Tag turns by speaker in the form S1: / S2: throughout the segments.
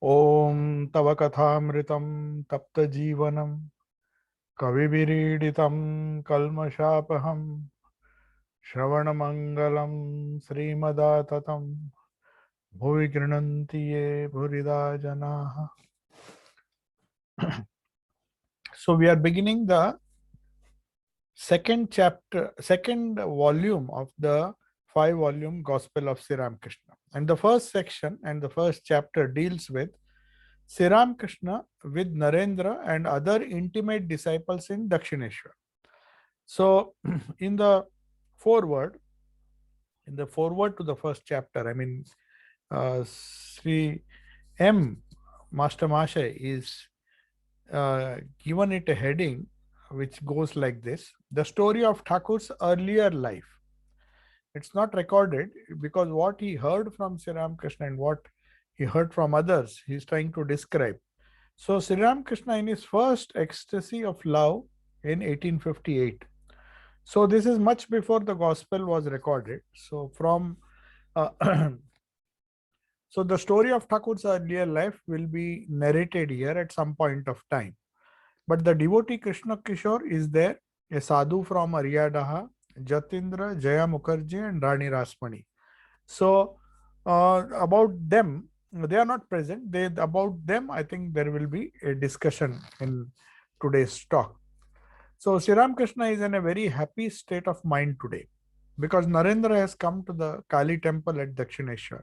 S1: ओम तव कथामृतं तप्त जीवनम कविभिरीडितं कल्मषापहं श्रवणमंगलं श्रीमदाततं भुवि गृह्णन्ति ये भूरिदा जनाः. So we are beginning the second volume of the 5-volume Gospel of Sri Ramakrishna. And the first section and the first chapter deals with Sri Ramakrishna with Narendra and other intimate disciples in Dakshineshwar. So, in the foreword, to the first chapter, Sri M. Master Masha is given it a heading which goes like this: the story of Thakur's earlier life. It's not recorded because what he heard from Sri Ramakrishna and what he heard from others, he's trying to describe. So, Sri Ramakrishna, in his first ecstasy of love in 1858. So, this is much before the gospel was recorded. So, so the story of Thakur's earlier life will be narrated here at some point of time. But the devotee Krishna Kishore is there, a sadhu from Aryadaha, Jatindra, Jaya Mukherjee, and Rani Rasmani. So, about them, they are not present. About them, I think there will be a discussion in today's talk. So, Sri Ramakrishna is in a very happy state of mind today because Narendra has come to the Kali temple at Dakshineshwar.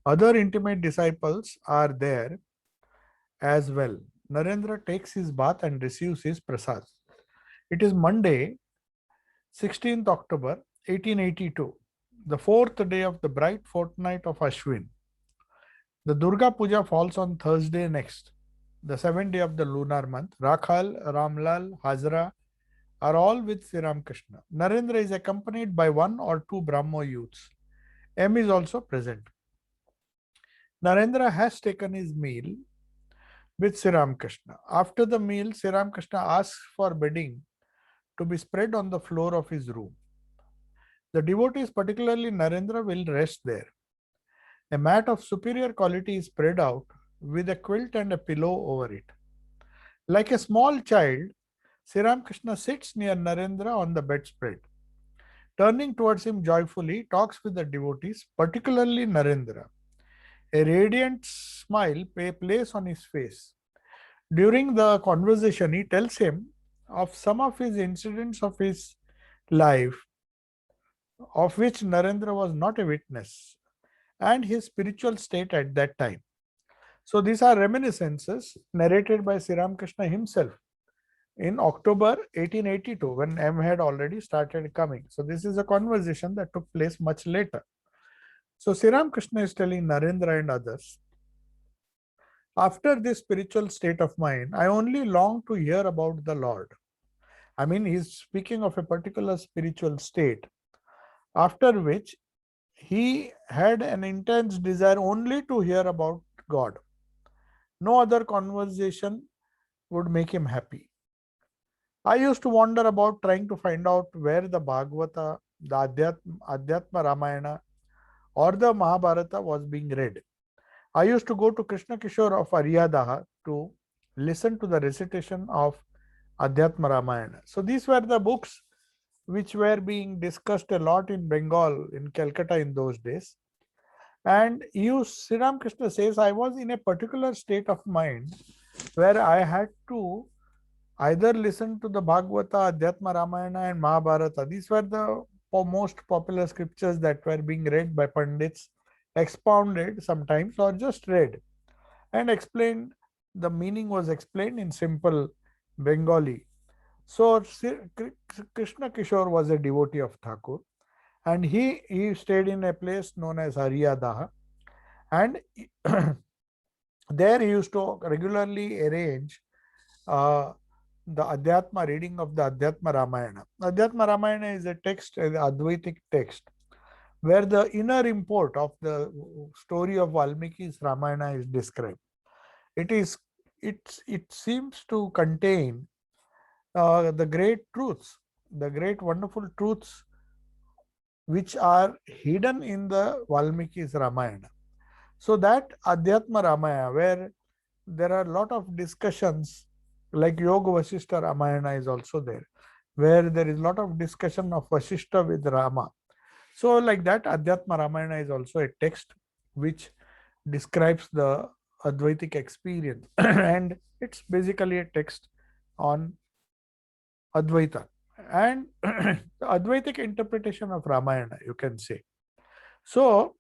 S1: Other intimate disciples are there as well. Narendra takes his bath and receives his prasad. It is Monday, 16th October 1882, the fourth day of the bright fortnight of Ashwin. The Durga Puja falls on Thursday next, the 7th day of the lunar month. Rakhal, Ramlal, Hazra are all with Sri Ramakrishna. Narendra is accompanied by one or two Brahmo youths. M is also present. Narendra has taken his meal with Sri Ramakrishna. After the meal, Sri Ramakrishna asks for bedding to be spread on the floor of his room. The devotees, particularly Narendra, will rest there. A mat of superior quality is spread out with a quilt and a pillow over it. Like a small child, Sri Ramakrishna sits near Narendra on the bedspread. Turning towards him joyfully, talks with the devotees, particularly Narendra. A radiant smile plays on his face. During the conversation, he tells him of some of his incidents of his life, of which Narendra was not a witness, and his spiritual state at that time. So these are reminiscences narrated by Sri Ramakrishna himself in October 1882 when M had already started coming. So this is a conversation that took place much later. So Sri Ramakrishna is telling Narendra and others, after this spiritual state of mind, I only long to hear about the Lord. I mean, he's speaking of a particular spiritual state, after which he had an intense desire only to hear about God. No other conversation would make him happy. I used to wander about trying to find out where the Bhagavata, the Adhyatma Ramayana, or the Mahabharata was being read. I used to go to Krishna Kishore of Aryadaha to listen to the recitation of Adhyatma Ramayana. So these were the books which were being discussed a lot in Bengal, in Calcutta in those days. And Sri Ramakrishna says, I was in a particular state of mind where I had to either listen to the Bhagavata, Adhyatma Ramayana, and Mahabharata. These were the most popular scriptures that were being read by Pandits, expounded sometimes or just read and explained. The meaning was explained in simple Bengali. So Krishna Kishore was a devotee of Thakur, and he stayed in a place known as Haryadaha, and there he used to regularly arrange the Adhyatma reading of the Adhyatma Ramayana. Adhyatma Ramayana is a text, an Advaitic text, where the inner import of the story of Valmiki's Ramayana is described. It seems to contain the great truths, the great wonderful truths which are hidden in the Valmiki's Ramayana. So that Adhyatma Ramayana, where there are a lot of discussions, like Yoga Vasishta Ramayana is also there, where there is a lot of discussion of Vasishta with Rama. So like that, Adhyatma Ramayana is also a text which describes the Advaitic experience and it's basically a text on Advaita and the Advaitic interpretation of Ramayana, you can say. So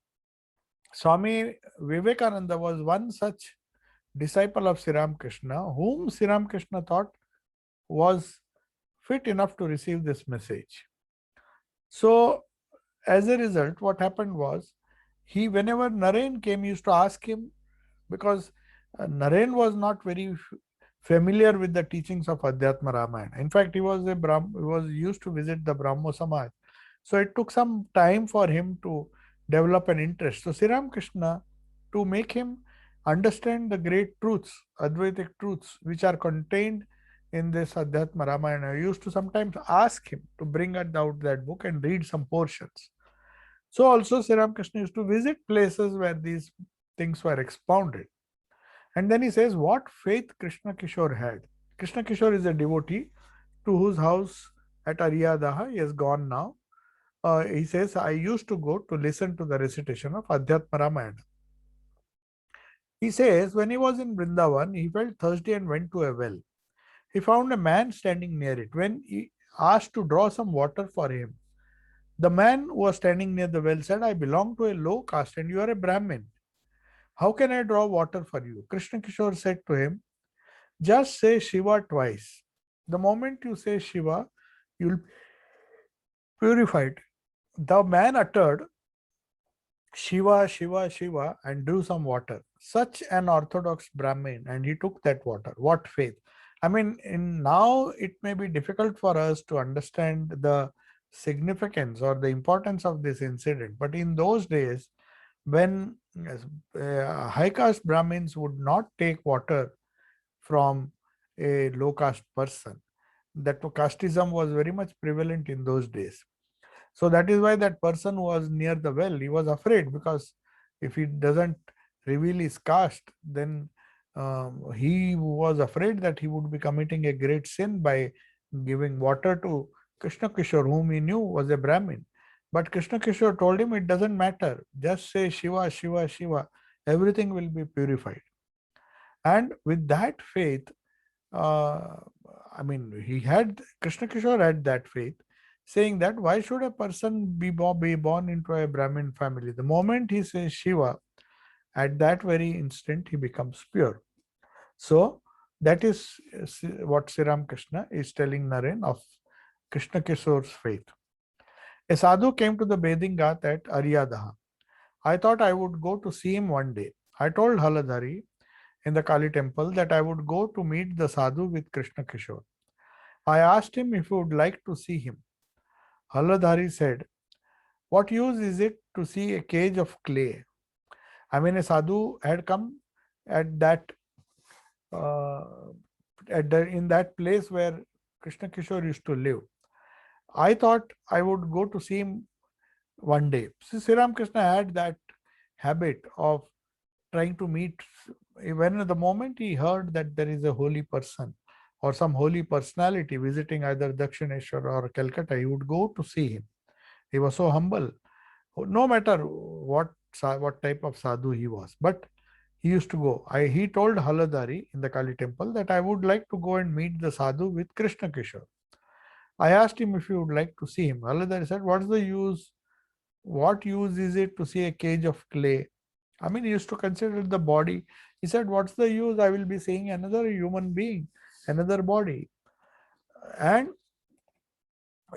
S1: Swami Vivekananda was one such disciple of Sri Ramakrishna, whom Sri Ramakrishna thought was fit enough to receive this message. So, as a result, what happened was, whenever Naren came, he used to ask him, because Naren was not very familiar with the teachings of Adhyatma Ramayana. In fact, he was he was used to visit the Brahmo Samaj. So it took some time for him to develop an interest. So Sri Ramakrishna, to make him understand the great truths, Advaitic truths, which are contained in this Adhyatma Ramayana, used to sometimes ask him to bring out that book and read some portions. So also Sri Ramakrishna used to visit places where these things were expounded. And then he says what faith Krishna Kishore had. Krishna Kishore is a devotee to whose house at Aryadaha he has gone now. He says, I used to go to listen to the recitation of Adhyatma Ramayana. He says, when he was in Vrindavan, he felt thirsty and went to a well. He found a man standing near it. When he asked to draw some water for him, the man who was standing near the well said, I belong to a low caste and you are a Brahmin. How can I draw water for you? Krishna Kishore said to him, just say Shiva twice. The moment you say Shiva, you'll be purified. The man uttered Shiva, Shiva, Shiva, and drew some water. Such an orthodox Brahmin, and he took that water. What faith! I mean, now it may be difficult for us to understand the significance or the importance of this incident, but in those days, when high caste Brahmins would not take water from a low caste person, that casteism was very much prevalent in those days. So that is why that person who was near the well, he was afraid, because if he doesn't reveal his caste, then he was afraid that he would be committing a great sin by giving water to Krishna Kishore, whom he knew was a Brahmin. But Krishna Kishore told him it doesn't matter. Just say Shiva, Shiva, Shiva. Everything will be purified. And with that faith, uh, I mean, Krishna Kishore had that faith, saying that why should a person be born into a Brahmin family? The moment he says Shiva, at that very instant he becomes pure. So that is what Sri Ramakrishna is telling Naren of Krishna Kishore's faith. A sadhu came to the bathing ghat at Aryadaha. I thought I would go to see him one day. I told Haladhari in the Kali temple that I would go to meet the sadhu with Krishna Kishore. I asked him if he would like to see him. Haladhari said, what use is it to see a cage of clay? I mean, a sadhu had come at that uh, in that place where Krishna Kishore used to live. I thought I would go to see him one day. Sri Ramakrishna had that habit of trying to meet. When the moment he heard that there is a holy person or some holy personality visiting either Dakshineshwar or Calcutta, he would go to see him. He was so humble, no matter what type of sadhu he was. But he used to go. He told Haladhari in the Kali temple that I would like to go and meet the sadhu with Krishna Kishore. I asked him if he would like to see him. Haladhari said, what's the use? What use is it to see a cage of clay? I mean, he used to consider the body. He said, what's the use? I will be seeing another human being, another body. And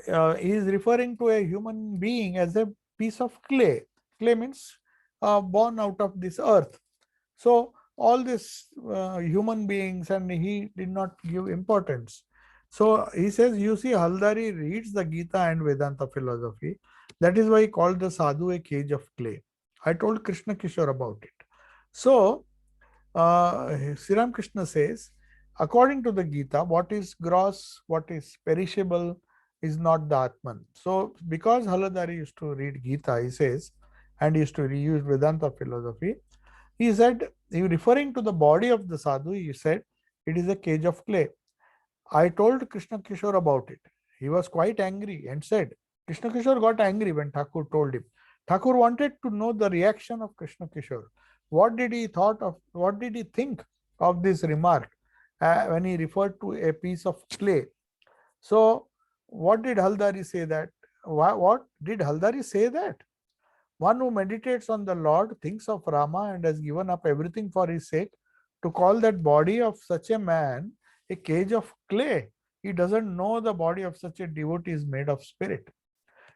S1: he is referring to a human being as a piece of clay. Clay means born out of this earth. So all these human beings, and he did not give importance. So he says, you see, Haldari reads the Gita and Vedanta philosophy. That is why he called the sadhu a cage of clay. I told Krishna Kishore about it. So Sri Ramakrishna says, according to the Gita, what is gross, what is perishable is not the Atman. So because Haladari used to read Gita, he says, and used to reuse Vedanta philosophy, he said, he referring to the body of the sadhu, he said, it is a cage of clay. I told Krishna Kishore about it. He was quite angry and said, Krishna Kishore got angry when Thakur told him. Thakur wanted to know the reaction of Krishna Kishore. What did he think of this remark when he referred to a piece of clay? So, what did Haldari say that? What did Haldari say that? One who meditates on the Lord, thinks of Rama, and has given up everything for his sake, to call that body of such a man a cage of clay. He doesn't know the body of such a devotee is made of spirit.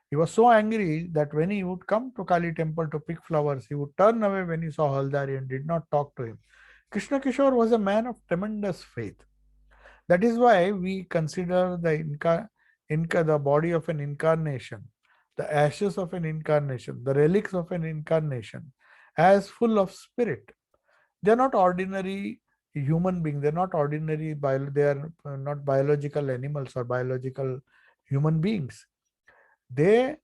S1: He was so angry that when he would come to Kali temple to pick flowers, he would turn away when he saw Haldari and did not talk to him. Krishna Kishore was a man of tremendous faith. That is why we consider the body of an incarnation, the ashes of an incarnation, the relics of an incarnation, as full of spirit. They are not ordinary human beings. They are not ordinary. They are not biological animals or biological human beings. The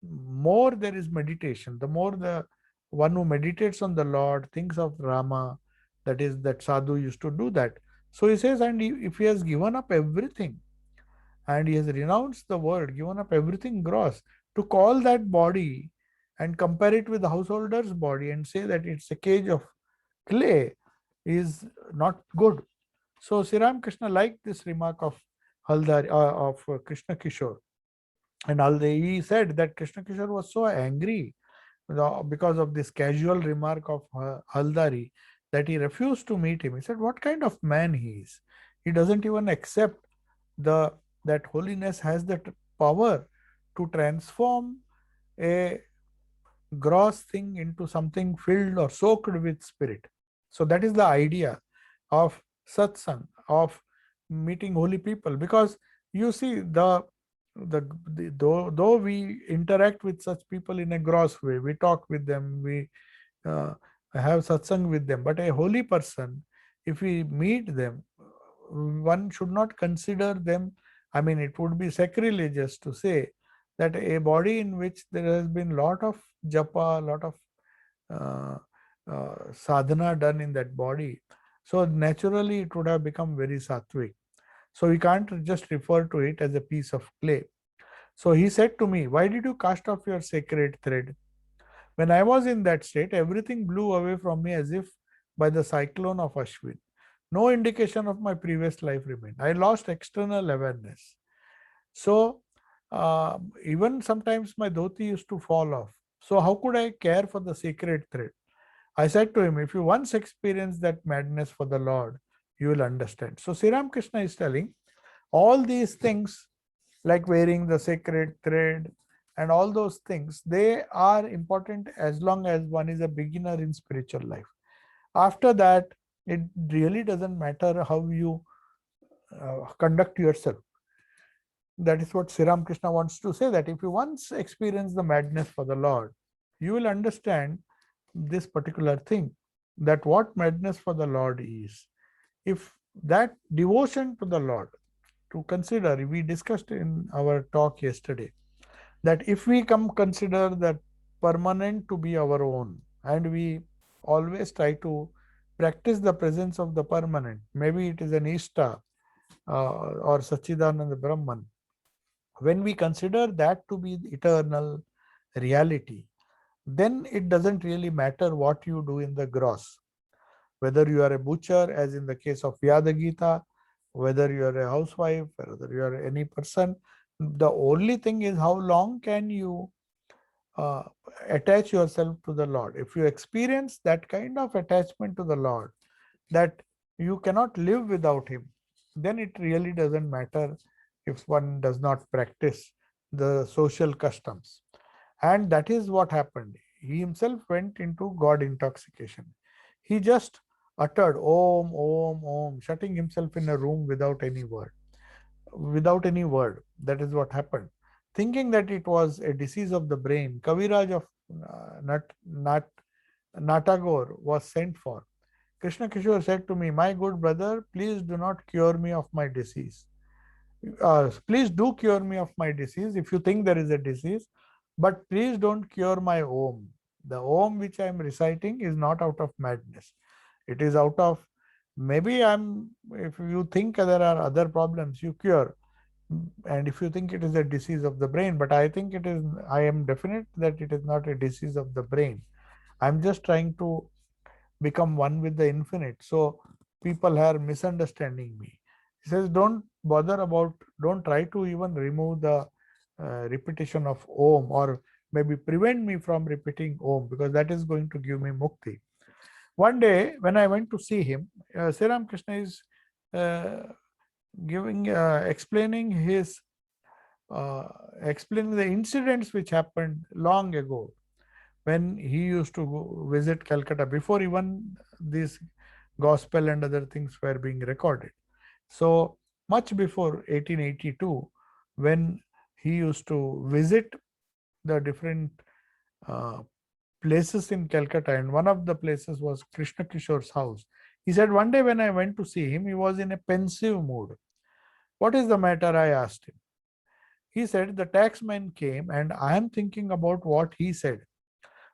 S1: more there is meditation, the more the one who meditates on the Lord thinks of Rama. That is, that sadhu used to do that. So he says, and if he has given up everything and he has renounced the world, given up everything gross, to call that body and compare it with the householder's body and say that it's a cage of clay is not good. So Sri Ram Krishna liked this remark of Krishna Kishore. And he said that Krishna Kishore was so angry because of this casual remark of Haldari that he refused to meet him. He said, what kind of man he is? He doesn't even accept that holiness has that power to transform a gross thing into something filled or soaked with spirit. So that is the idea of satsang, of meeting holy people. Because you see, though we interact with such people in a gross way, we talk with them, we have satsang with them, but a holy person, if we meet them, one should not consider them. I mean, it would be sacrilegious to say that a body in which there has been lot of japa, lot of uh, sadhana done in that body, so naturally it would have become very sattvic. So we can't just refer to it as a piece of clay. So he said to me, why did you cast off your sacred thread? When I was in that state, everything blew away from me as if by the cyclone of Ashwin. No indication of my previous life remained. I lost external awareness. So even sometimes my dhoti used to fall off. So how could I care for the sacred thread? I said to him, if you once experience that madness for the Lord, you will understand. So Sri Ram Krishna is telling all these things like wearing the sacred thread and all those things, they are important as long as one is a beginner in spiritual life. After that, it really doesn't matter how you conduct yourself. That is what Sri Ram Krishna wants to say, that if you once experience the madness for the Lord, you will understand this particular thing, that what madness for the Lord is. If that devotion to the Lord, to consider, we discussed in our talk yesterday, that if we consider that permanent to be our own, and we always try to practice the presence of the permanent, maybe it is an Ishta or Sachidananda Brahman, when we consider that to be the eternal reality, then it doesn't really matter what you do in the gross. Whether you are a butcher, as in the case of Vyadagita, whether you are a housewife, whether you are any person, the only thing is how long can you uh, attach yourself to the Lord. If you experience that kind of attachment to the Lord, that you cannot live without Him, then it really doesn't matter if one does not practice the social customs. And that is what happened. He himself went into God intoxication. He just uttered Om, Om, Om, shutting himself in a room without any word. Without any word. That is what happened. Thinking that it was a disease of the brain, Kaviraj of Natagore was sent for. Krishna Kishore said to me, my good brother, please do not cure me of my disease. Please do cure me of my disease if you think there is a disease, but please don't cure my Om. The Om which I am reciting is not out of madness. It is out of, maybe if you think there are other problems, you cure. And if you think it is a disease of the brain, but I think it is, I am definite that it is not a disease of the brain. I'm just trying to become one with the infinite. So people are misunderstanding me. He says, don't bother about, don't try to even remove the repetition of Om, or maybe prevent me from repeating Om, because that is going to give me mukti. One day when I went to see him, Sri Ramakrishna is uh, explaining explaining the incidents which happened long ago when he used to visit Calcutta before even this gospel and other things were being recorded. So much before 1882, when he used to visit the different uh, places in Calcutta, and one of the places was Krishna Kishore's house. He said, one day when I went to see him, he was in a pensive mood. What is the matter? I asked him. He said, the taxman came, and I am thinking about what he said,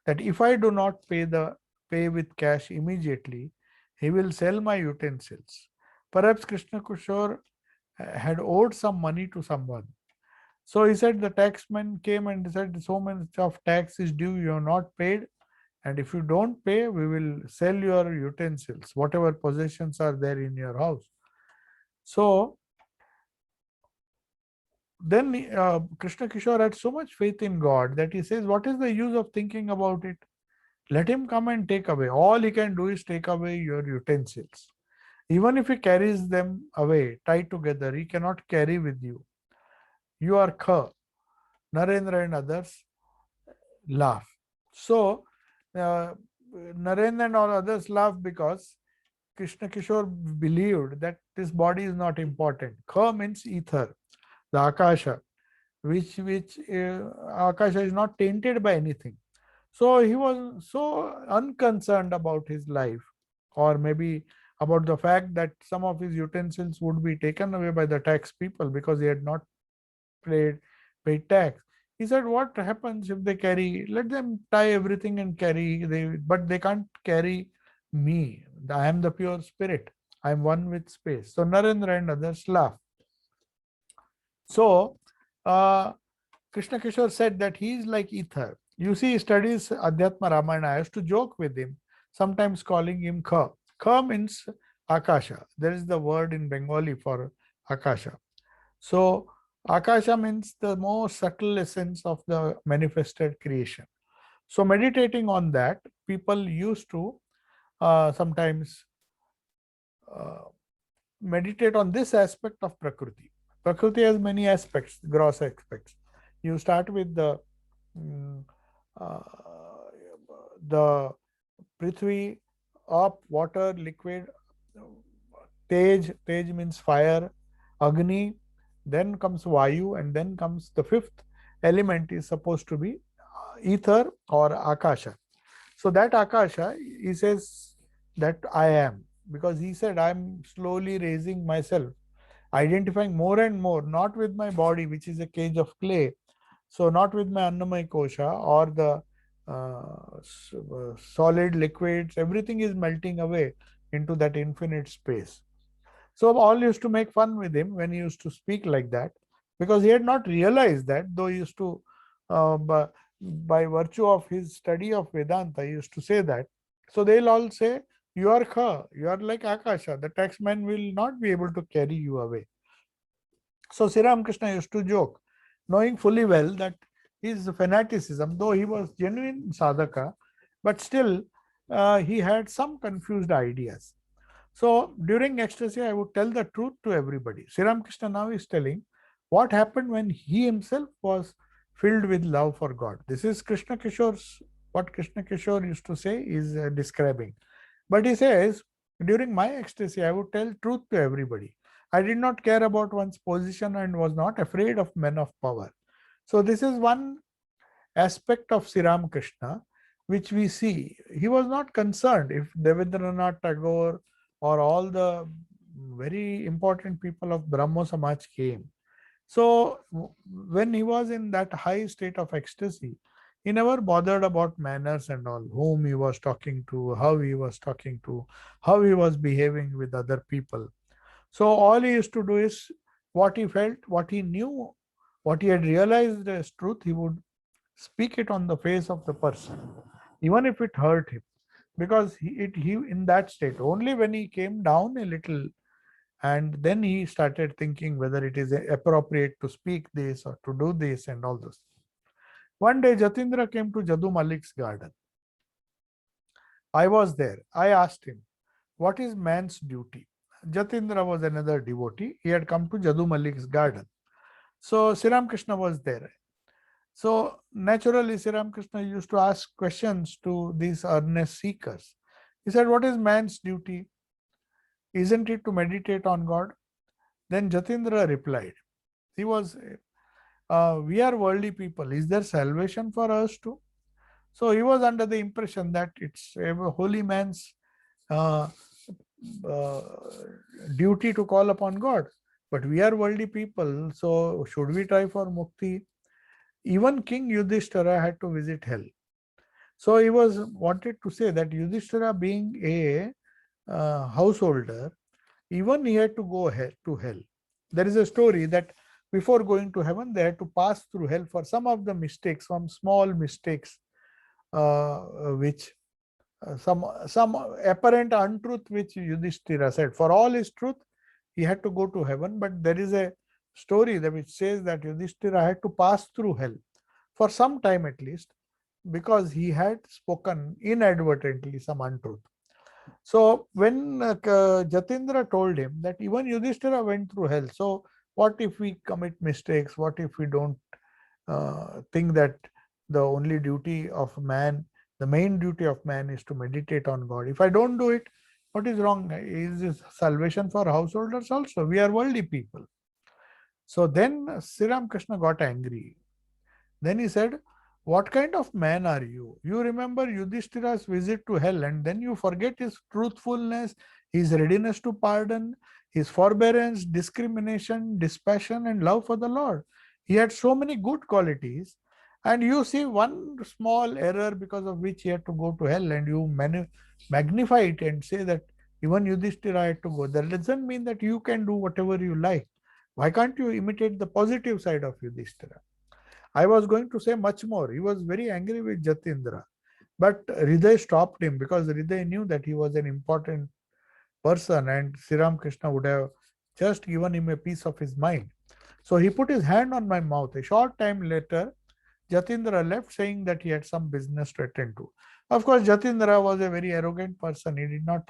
S1: that if I do not pay with cash immediately, he will sell my utensils. Perhaps Krishna Kishore had owed some money to someone. So he said the taxman came and said, so much of tax is due, you have not paid. And if you don't pay, we will sell your utensils, whatever possessions are there in your house. So then Krishna Kishore had so much faith in God that he says, what is the use of thinking about it? Let him come and take away. All he can do is take away your utensils. Even if he carries them away, tied together, he cannot carry with you. You are Kha. Narendra and others laugh. So, Narendra and all others laugh because Krishna Kishore believed that this body is not important. Kha means ether, the Akasha, which Akasha is not tainted by anything. So he was so unconcerned about his life, or maybe about the fact that some of his utensils would be taken away by the tax people because he had not paid, paid tax. He said, what happens if they carry, let them tie everything and carry, but they can't carry me. I am the pure spirit. I am one with space. So Narendra and others laugh. So Krishna Kishore said that he is like ether. You see, he studies Adhyatma Ramayana. I used to joke with him, sometimes calling him Kha. Kha means Akasha. There is the word in Bengali for Akasha. So Akasha means the most subtle essence of the manifested creation. So meditating on that, people used to sometimes uh, meditate on this aspect of Prakriti. Prakriti has many aspects, gross aspects. You start with mm, uh, the Prithvi, up, water, liquid, Tej means fire, Agni, then comes Vayu, and then comes the fifth element is supposed to be ether or Akasha. So that Akasha, he says that I am, because he said I'm slowly raising myself, identifying more and more, not with my body, which is a cage of clay. So not with my Annamaya Kosha or the solid liquids, everything is melting away into that infinite space. So all used to make fun with him when he used to speak like that, because he had not realized that, though he used to, by virtue of his study of Vedanta, he used to say that. So they'll all say, you are Kha, you are like Akasha, the taxman will not be able to carry you away. So Sri Ramakrishna used to joke, knowing fully well that his fanaticism, though he was genuine sadhaka, but still he had some confused ideas. So during ecstasy, I would tell the truth to everybody. Sri Ramakrishna now is telling what happened when he himself was filled with love for God. This is Krishna Kishore's, what Krishna Kishore used to say is describing. But he says, during my ecstasy, I would tell truth to everybody. I did not care about one's position and was not afraid of men of power. So this is one aspect of Sri Ramakrishna which we see. He was not concerned if Devendranath Tagore or all the very important people of Brahmo Samaj came. So when he was in that high state of ecstasy, he never bothered about manners and all, whom he was talking to, how he was talking to, how he was behaving with other people. So all he used to do is what he felt, what he knew, what he had realized as truth, he would speak it on the face of the person, even if it hurt him. Because he in that state, only when he came down a little, and then he started thinking whether it is appropriate to speak this or to do this and all those. One day Jatindra came to Jadu Malik's garden. I was there. I asked him, what is man's duty? Jatindra was another devotee. He had come to Jadu Malik's garden. So Sri Krishna was there. So naturally, Sri Krishna used to ask questions to these earnest seekers. He said, what is man's duty? Isn't it to meditate on God? Then Jatindra replied, he was, we are worldly people. Is there salvation for us too? So he was under the impression that it's a holy man's uh, uh, duty to call upon God. But we are worldly people, so should we try for mukti? Even King Yudhishthira had to visit hell. So he was wanted to say that Yudhishthira, being a householder, even he had to go to hell. There is a story that before going to heaven, they had to pass through hell for some of the mistakes, some small mistakes, which some apparent untruth which Yudhishthira said. For all his truth, he had to go to heaven. But there is a story that which says that Yudhishthira had to pass through hell for some time at least, because he had spoken inadvertently some untruth. So when Jatindra told him that even Yudhishthira went through hell, so what if we commit mistakes? What if we don't think that the only duty of man, the main duty of man is to meditate on God? If I don't do it, what is wrong? Is this salvation for householders also? We are worldly people. So then Sri Krishna got angry. Then he said, what kind of man are you? You remember Yudhishthira's visit to hell, and then you forget his truthfulness, his readiness to pardon, his forbearance, discrimination, dispassion, and love for the Lord. He had so many good qualities, and you see one small error because of which he had to go to hell, and you magnify it and say that even Yudhishthira had to go. That doesn't mean that you can do whatever you like. Why can't you imitate the positive side of Yudhishthira? I was going to say much more. He was very angry with Jatindra. But Hriday stopped him because Hriday knew that he was an important person and Sri Krishna would have just given him a piece of his mind. So he put his hand on my mouth. A short time later, Jatindra left saying that he had some business to attend to. Of course, Jatindra was a very arrogant person. He did not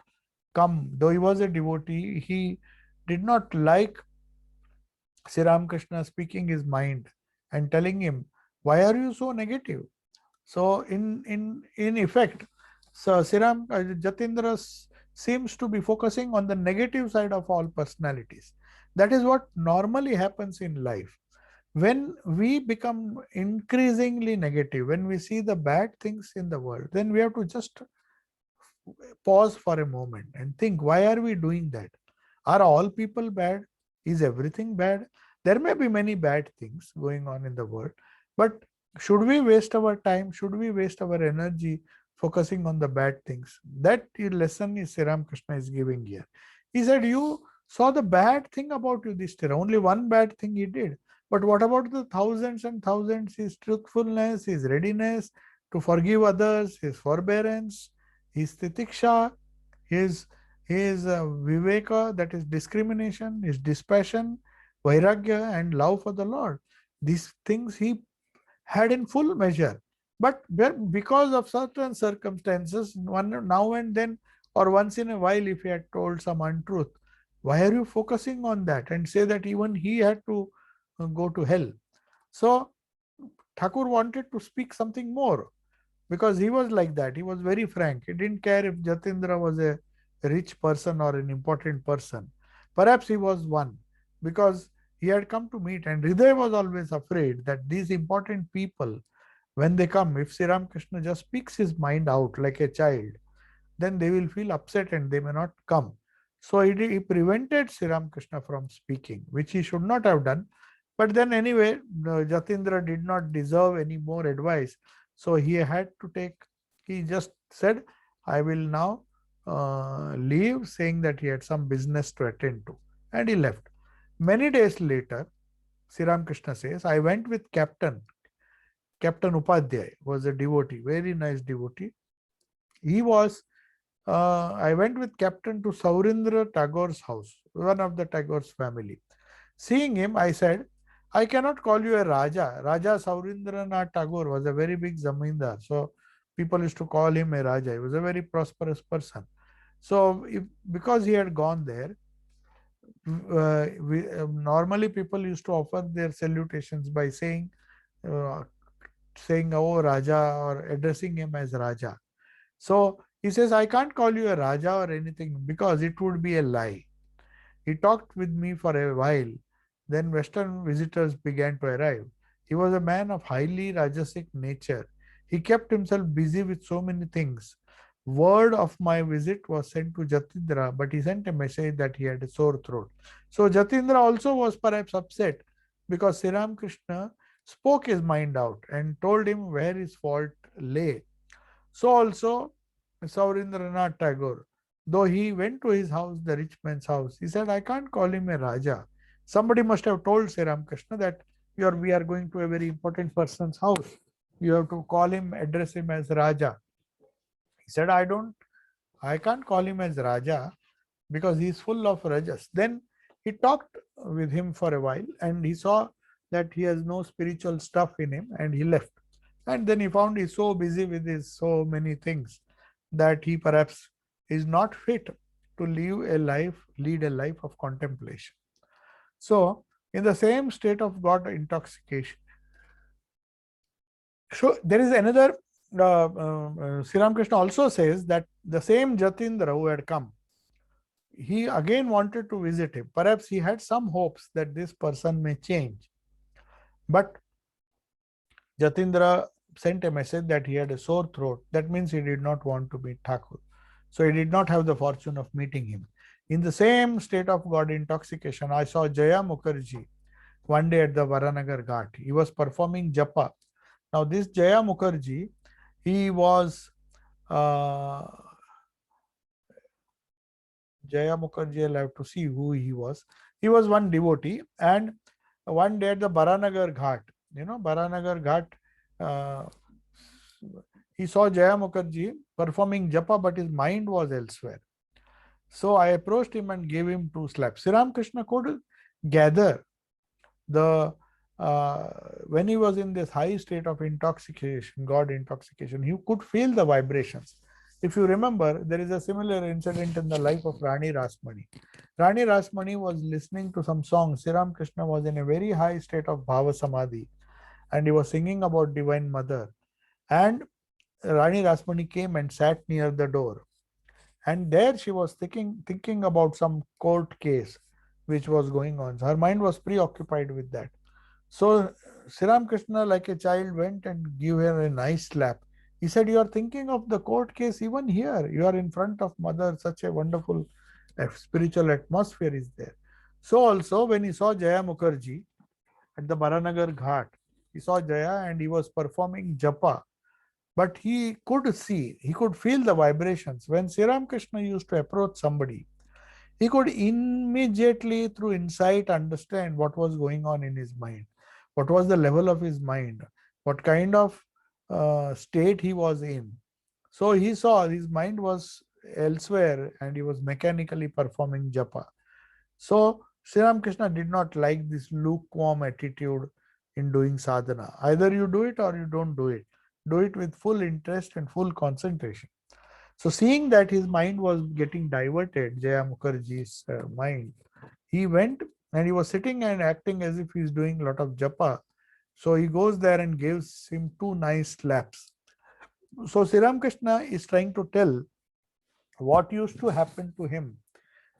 S1: come, though he was a devotee, he did not like Sri Krishna speaking his mind and telling him, why are you so negative? So in effect, so Jatindra seems to be focusing on the negative side of all personalities. That is what normally happens in life. When we become increasingly negative, when we see the bad things in the world, then we have to just pause for a moment and think, why are we doing that? Are all people bad? Is everything bad? There may be many bad things going on in the world, but should we waste our time? Should we waste our energy focusing on the bad things? That lesson is Sri Krishna is giving here. He said, you saw the bad thing about Yudhishthira, only one bad thing he did. But what about the thousands and thousands? His truthfulness, his readiness to forgive others, his forbearance, his titiksha, his viveka, that is discrimination, his dispassion, vairagya, and love for the Lord. These things he had in full measure. But because of certain circumstances, one now and then or once in a while, if he had told some untruth, why are you focusing on that and say that even he had to go to hell? So Thakur wanted to speak something more because he was like that. He was very frank. He didn't care if Jatindra was a rich person or an important person. Perhaps he was one because he had come to meet, and Hriday was always afraid that these important people, when they come, if Sri Krishna just speaks his mind out like a child, then they will feel upset and they may not come. So he prevented Sri Krishna from speaking, which he should not have done. But then anyway, Jatindra did not deserve any more advice. So he had to take, he just said, I will now leave, saying that he had some business to attend to. And he left. Many days later, Sri Ramakrishna says, I went with Captain Upadhyay, was a devotee, very nice devotee. He was, I went with Captain to Saurindra Tagore's house, one of the Tagore's family. Seeing him, I said, I cannot call you a Raja. Raja Saurindranath Tagore was a very big Zamindar. So people used to call him a Raja. He was a very prosperous person. So because he had gone there, normally people used to offer their salutations by uh, saying, oh, Raja, or addressing him as Raja. So he says, I can't call you a Raja or anything because it would be a lie. He talked with me for a while. Then Western visitors began to arrive. He was a man of highly Rajasic nature. He kept himself busy with so many things. Word of my visit was sent to Jatindra, but he sent a message that he had a sore throat. So Jatindra also was perhaps upset because Sri Ramakrishna spoke his mind out and told him where his fault lay. So also Saurindranath Tagore, though he went to his house, the rich man's house, he said, I can't call him a Raja. Somebody must have told Sri Ramakrishna that we are going to a very important person's house. You have to call him, address him as Raja. He said, I can't call him as Raja because he's full of rajas. Then he talked with him for a while and he saw that he has no spiritual stuff in him and he left. And then he found he's so busy with his so many things that he perhaps is not fit to lead a life of contemplation. So, in the same state of God intoxication. So, there is another, Sri Ramakrishna also says that the same Jatindra who had come, he again wanted to visit him. Perhaps he had some hopes that this person may change. But Jatindra sent a message that he had a sore throat. That means he did not want to meet Thakur. So he did not have the fortune of meeting him. In the same state of God intoxication, I saw Jaya Mukherjee one day at the Varanagar Ghat. He was performing japa. Now this Jaya Mukherjee, he was Jaya Mukherjee, I'll have to see who he was. He was one devotee, and one day at the Baranagar Ghat, Baranagar Ghat, uh, he saw Jaya Mukherjee performing japa, but his mind was elsewhere. So I approached him and gave him 2 slaps. Sri Ramakrishna could gather the when he was in this high state of intoxication, God intoxication, he could feel the vibrations. If you remember, there is a similar incident in the life of Rani Rasmani. Rani Rasmani was listening to some songs. Sri Ramakrishna was in a very high state of Bhava Samadhi and he was singing about Divine Mother. And Rani Rasmani came and sat near the door. And there she was thinking about some court case which was going on. So her mind was preoccupied with that. So Sri Ramakrishna, like a child, went and gave her a nice slap. He said, you are thinking of the court case even here. You are in front of Mother. Such a wonderful spiritual atmosphere is there. So also when he saw Jaya Mukherjee at the Baranagar Ghat, he saw Jaya and he was performing japa. But he could see, he could feel the vibrations. When Sri Ramakrishna used to approach somebody, he could immediately, through insight, understand what was going on in his mind, what was the level of his mind, what kind of state he was in. So he saw his mind was elsewhere and he was mechanically performing japa. So Sri Ramakrishna did not like this lukewarm attitude in doing sadhana. Either you do it or you don't do it. Do it with full interest and full concentration. So seeing that his mind was getting diverted, Jaya Mukherjee's mind, he went and he was sitting and acting as if he's doing a lot of japa. So he goes there and gives him 2 nice slaps. So Sri Ramakrishna is trying to tell what used to happen to him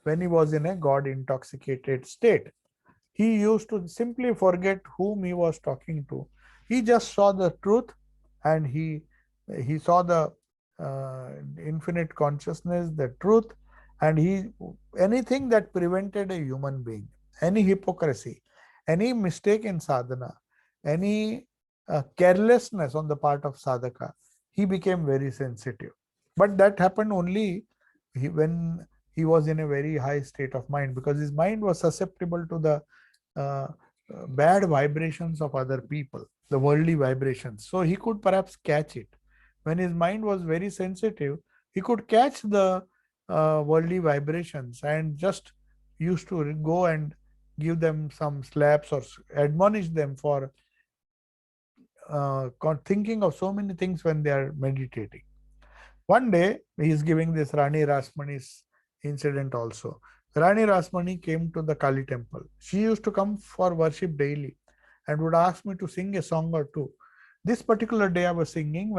S1: when he was in a God intoxicated state. He used to simply forget whom he was talking to. He just saw the truth and he saw the infinite consciousness, the truth, and anything that prevented a human being, any hypocrisy, any mistake in sadhana, any carelessness on the part of sadhaka, he became very sensitive. But that happened only when he was in a very high state of mind, because his mind was susceptible to the uh, bad vibrations of other people, the worldly vibrations. So he could perhaps catch it. When his mind was very sensitive, he could catch the worldly vibrations and just used to go and give them some slaps or admonish them for thinking of so many things when they are meditating. One day, he is giving this Rani Rasmani's incident also. Rani Rasmani came to the Kali temple. She used to come for worship daily and would ask me to sing a song or two. This particular day I was singing,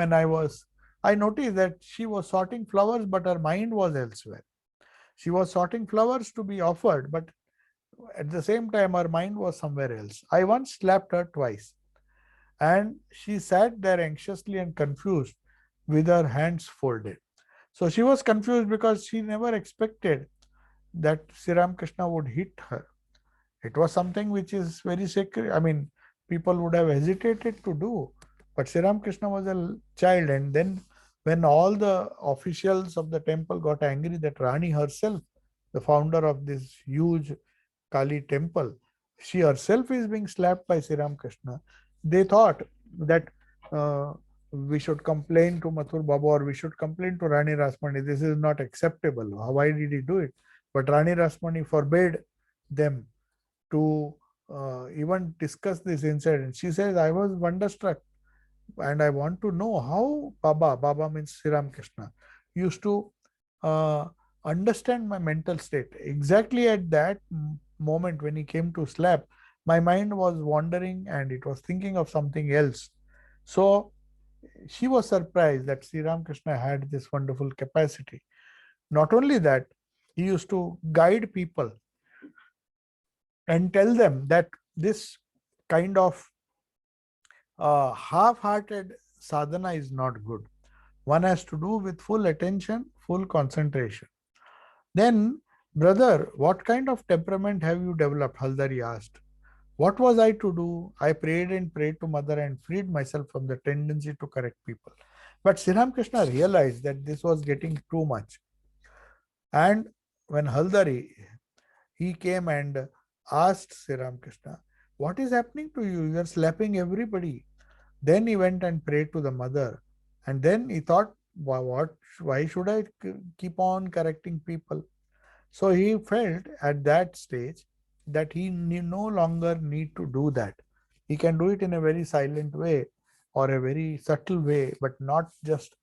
S1: I noticed that she was sorting flowers, but her mind was elsewhere. She was sorting flowers to be offered, but at the same time, her mind was somewhere else. I once slapped her twice, and she sat there anxiously and confused with her hands folded. So she was confused because she never expected that Sri Krishna would hit her. It was something which is very sacred. I mean, people would have hesitated to do, but Sri Krishna was a child. And then, when all the officials of the temple got angry that Rani herself, the founder of this huge Kali temple, she herself is being slapped by Sri Krishna, they thought that uh, we should complain to Mathur Baba, or we should complain to Rani Rasmani. This is not acceptable. Why did he do it? But Rani Rasmani forbade them to even discuss this incident. She says, I was wonderstruck and I want to know how Baba means Sri Krishna, used to uh, understand my mental state. Exactly at that moment when he came to slap, my mind was wandering and it was thinking of something else. So she was surprised that Sri Krishna had this wonderful capacity. Not only that, he used to guide people and tell them that this kind of half-hearted sadhana is not good. One has to do with full attention, full concentration. Then, brother, what kind of temperament have you developed? Haldari asked. What was I to do? I prayed and prayed to mother and freed myself from the tendency to correct people. But Sri Krishna realized that this was getting too much. And when Haldari, he came and asked Sri Krishna, what is happening to you? You are slapping everybody. Then he went and prayed to the mother. And then he thought, why should I keep on correcting people? So he felt at that stage that he no longer need to do that. He can do it in a very silent way or a very subtle way, but not just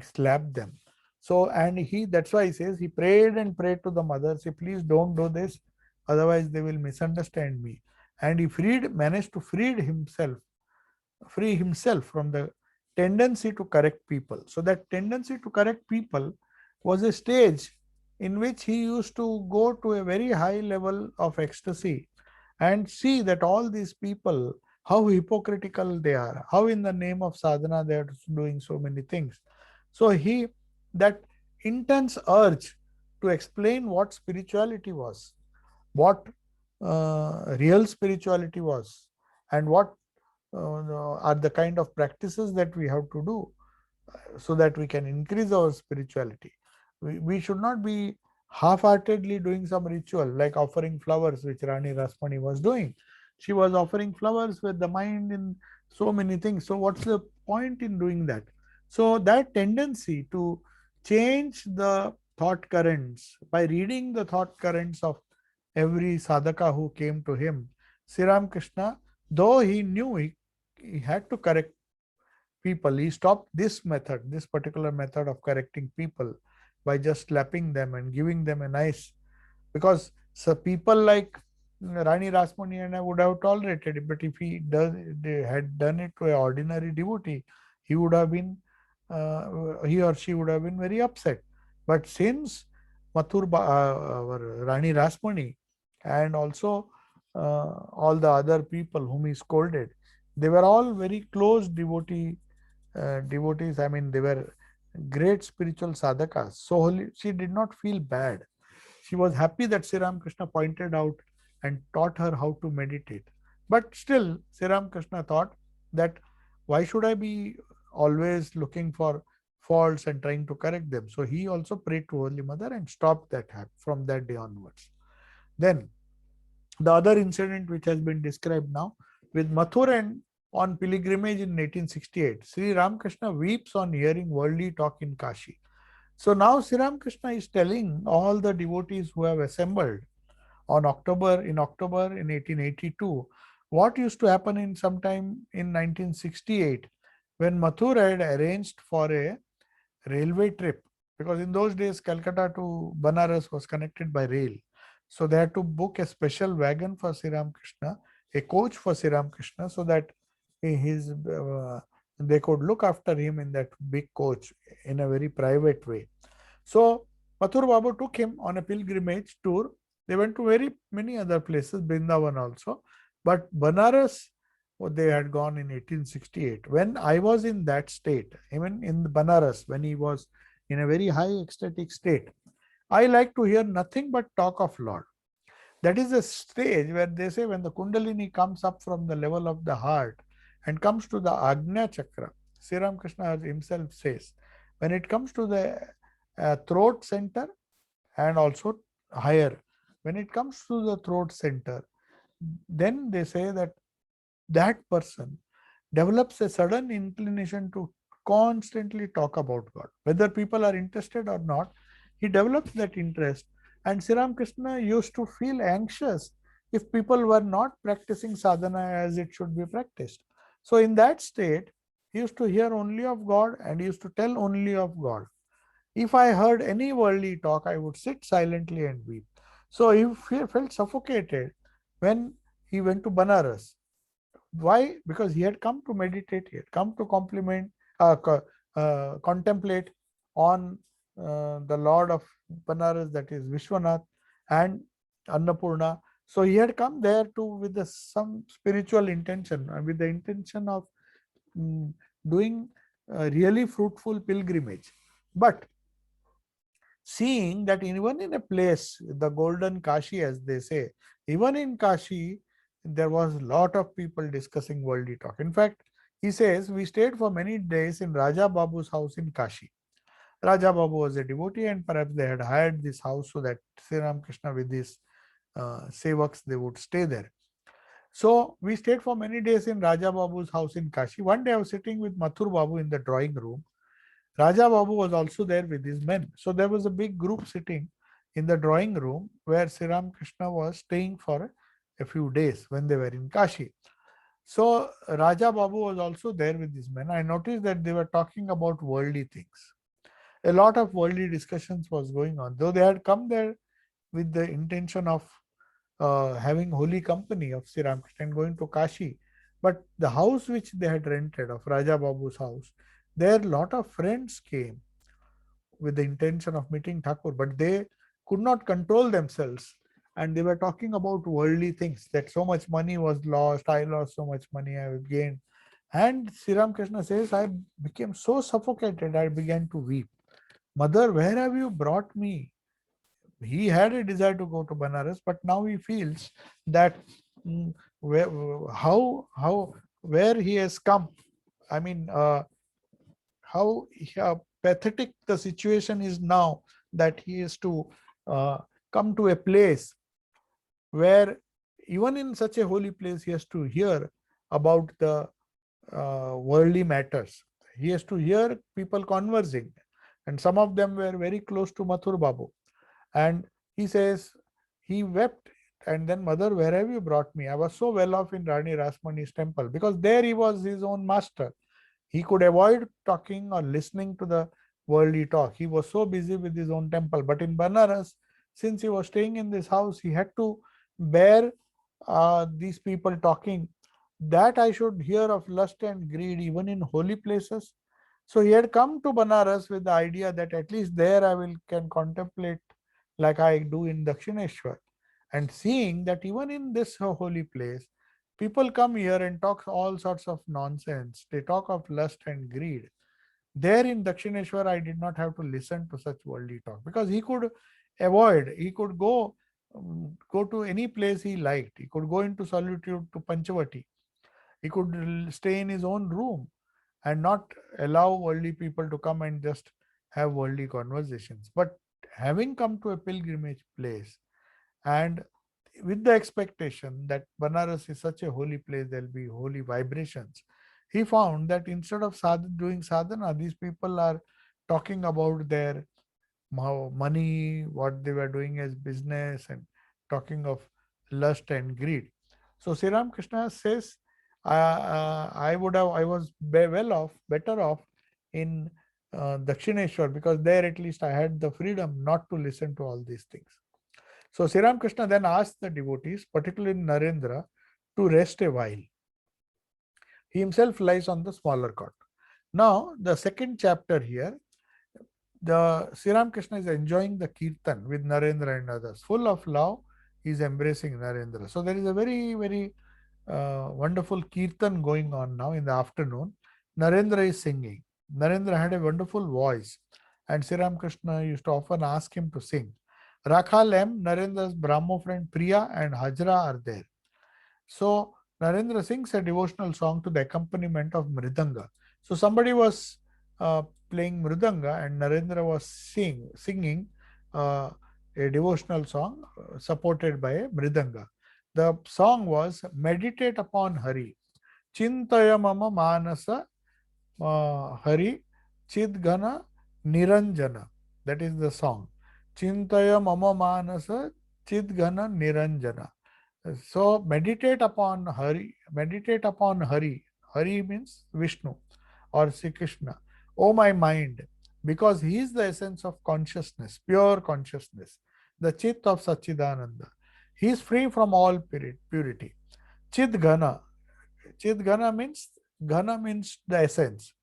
S1: slap them. So, and that's why he says he prayed and prayed to the mother, say, please don't do this, otherwise they will misunderstand me. And he managed to free himself from the tendency to correct people. So that tendency to correct people was a stage in which he used to go to a very high level of ecstasy and see that all these people, how hypocritical they are, how in the name of sadhana they are doing so many things. So that intense urge to explain what spirituality was, what real spirituality was, and what are the kind of practices that we have to do so that we can increase our spirituality. We should not be half-heartedly doing some ritual like offering flowers, which Rani Rasmani was doing. She was offering flowers with the mind in so many things. So what's the point in doing that? So that tendency to change the thought currents by reading the thought currents of every sadhaka who came to him, Sri Krishna, though he knew he had to correct people, he stopped this particular method of correcting people by just slapping them and giving them a nice, because so people like Rani Rasmani and I would have tolerated it, but if they had done it to an ordinary devotee, he would have been, he or she would have been very upset. But since Rani Rasmani and also all the other people whom he scolded, they were all very close devotees. I mean, they were great spiritual sadhakas. So she did not feel bad. She was happy that Sri Krishna pointed out and taught her how to meditate. But still, Sri Ramakrishna thought that why should I be always looking for faults and trying to correct them? So he also prayed to Holy Mother and stopped that from that day onwards. Then the other incident which has been described now with Mathuran on pilgrimage in 1868, Sri Ramakrishna weeps on hearing worldly talk in Kashi. So now Sri Ramakrishna is telling all the devotees who have assembled on October in 1882 what used to happen in sometime in 1968 when Mathur had arranged for a railway trip, because in those days Calcutta to Banaras was connected by rail. So they had to book a special wagon for Sri Ramakrishna, a coach for Sri Ramakrishna, so that his they could look after him in that big coach in a very private way. So Mathur Babu took him on a pilgrimage tour. They went to very many other places, Brindavan also, but Banaras, they had gone in 1868. When I was in that state, even in Banaras, when he was in a very high ecstatic state, I like to hear nothing but talk of Lord. That is a stage where they say when the Kundalini comes up from the level of the heart and comes to the Agnya Chakra, Sri Ramakrishna himself says, when it comes to the throat center and also higher, when it comes to the throat center, then they say that that person develops a sudden inclination to constantly talk about God. Whether people are interested or not, he develops that interest. And Sri Ramakrishna used to feel anxious if people were not practicing sadhana as it should be practiced. So, in that state, he used to hear only of God and he used to tell only of God. If I heard any worldly talk, I would sit silently and weep. So, he felt suffocated when he went to Banaras. Why? Because he had come to meditate, he had come to contemplate on the Lord of Banaras, that is Vishwanath and Annapurna. So he had come there to with some spiritual intention, with the intention of mm, doing really fruitful pilgrimage. But seeing that even in a place, the golden Kashi, as they say, even in Kashi, there was a lot of people discussing worldly talk. In fact, he says, we stayed for many days in Raja Babu's house in Kashi. Raja Babu was a devotee, and perhaps they had hired this house so that Sri Ramakrishna with his sevaks, they would stay there. So we stayed for many days in Raja Babu's house in Kashi. One day I was sitting with Mathur Babu in the drawing room. Raja Babu was also there with his men. So there was a big group sitting in the drawing room where Sri Ramakrishna was staying for a few days when they were in Kashi. So Raja Babu was also there with his men. I noticed that they were talking about worldly things. A lot of worldly discussions was going on, though they had come there with the intention of having holy company of Sri Ramakrishna and going to Kashi. But the house which they had rented of Raja Babu's house, there a lot of friends came with the intention of meeting Thakur, but they could not control themselves. And they were talking about worldly things, that so much money was lost, I lost so much money, I gained. And Sri Ramakrishna says, I became so suffocated, I began to weep. Mother, where have you brought me? He had a desire to go to Banaras, but now he feels that where, where he has come. I mean, how pathetic the situation is now, that he is to uh, come to a place where even in such a holy place he has to hear about the worldly matters. He has to hear people conversing, and some of them were very close to Mathur Babu. And he says he wept, and then, Mother, where have you brought me? I was so well off in Rani Rasmani's temple, because there he was his own master. He could avoid talking or listening to the worldly talk. He was so busy with his own temple. But in Banaras, since he was staying in this house, he had to bear these people talking, that I should hear of lust and greed even in holy places. So he had come to Banaras with the idea that at least there I can contemplate like I do in Dakshineshwar. And seeing that even in this holy place, people come here and talk all sorts of nonsense. They talk of lust and greed. There in Dakshineshwar, I did not have to listen to such worldly talk, because he could avoid, he could go go to any place he liked. He could go into solitude to Panchavati. He could stay in his own room and not allow worldly people to come and just have worldly conversations. But having come to a pilgrimage place, and with the expectation that Banaras is such a holy place, there'll be holy vibrations, he found that instead of doing sadhana, these people are talking about their money, what they were doing as business, and talking of lust and greed. So Sri Ramakrishna says, I was better off in Dakshineshwar, because there at least I had the freedom not to listen to all these things. So Sri Ramakrishna then asked the devotees, particularly Narendra, to rest a while. He himself lies on the smaller cot. Now, the second chapter here, the Sri Ramakrishna is enjoying the kirtan with Narendra and others. Full of love, he is embracing Narendra. So there is a very, very wonderful kirtan going on now in the afternoon. Narendra is singing. Narendra had a wonderful voice, and Sri Ramakrishna used to often ask him to sing. Rakhal M, Narendra's Brahmo friend Priya and Hajra are there. So Narendra sings a devotional song to the accompaniment of Mridanga. So somebody was playing Mridanga, and Narendra was singing uh, a devotional song supported by a Mridanga. The song was Meditate upon Hari. Chintaya mama manasa Hari Chidghana Niranjana. That is the song. Chintaya mama manasa Chidghana Niranjana. So meditate upon Hari. Meditate upon Hari. Hari means Vishnu or Sri Krishna. Oh my mind, because he is the essence of consciousness, pure consciousness, the Chit of Sachidananda. He is free from all purity. Chit Ghana. Chit Ghana means the essence.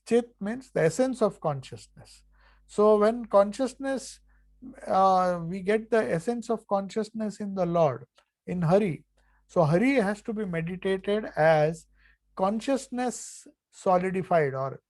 S1: Chit means the essence of consciousness. So when consciousness, we get the essence of consciousness in the Lord, in Hari. So Hari has to be meditated as consciousness solidified or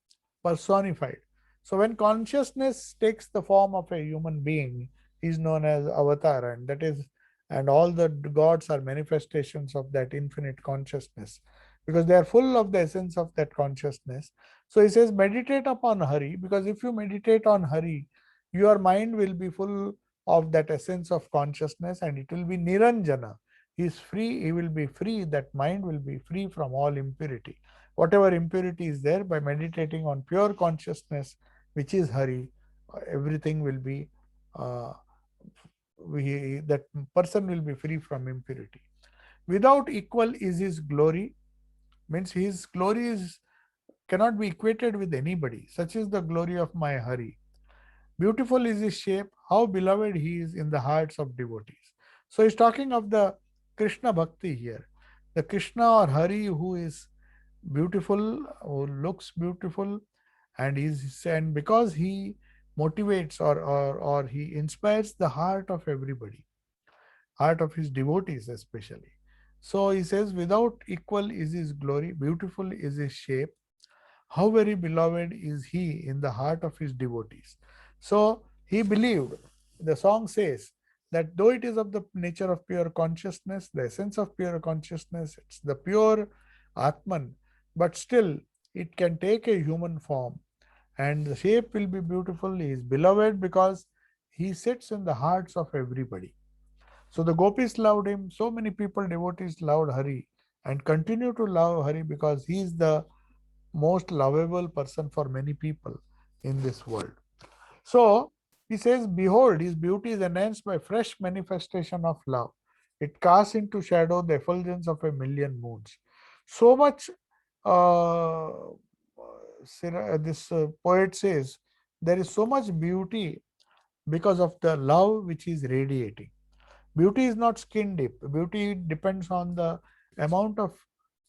S1: personified. So when consciousness takes the form of a human being, is known as avatar, and that is, and all the gods are manifestations of that infinite consciousness, because they are full of the essence of that consciousness. So he says, meditate upon Hari, because if you meditate on Hari, your mind will be full of that essence of consciousness, and it will be Niranjana. He is free, he will be free, that mind will be free from all impurity. Whatever impurity is there, by meditating on pure consciousness, which is Hari, everything will be, that person will be free from impurity. Without equal is his glory, means his glory is cannot be equated with anybody. Such is the glory of my Hari. Beautiful is his shape, how beloved he is in the hearts of devotees. So he's talking of the Krishna Bhakti here. The Krishna or Hari who is beautiful, who looks beautiful, and because he motivates or he inspires the heart of everybody, heart of his devotees especially. So he says, without equal is his glory, beautiful is his shape, how very beloved is he in the heart of his devotees. So he believed, the song says, that though it is of the nature of pure consciousness, the essence of pure consciousness, it's the pure Atman, but still it can take a human form, and the shape will be beautiful. He is beloved because he sits in the hearts of everybody. So the gopis loved him. So many people, devotees, loved Hari and continue to love Hari because he is the most lovable person for many people in this world. So he says, behold, his beauty is enhanced by fresh manifestation of love. It casts into shadow the effulgence of a million moons. So much, uh, this poet says, there is so much beauty because of the love which is radiating. Beauty is not skin deep. Beauty depends on the amount of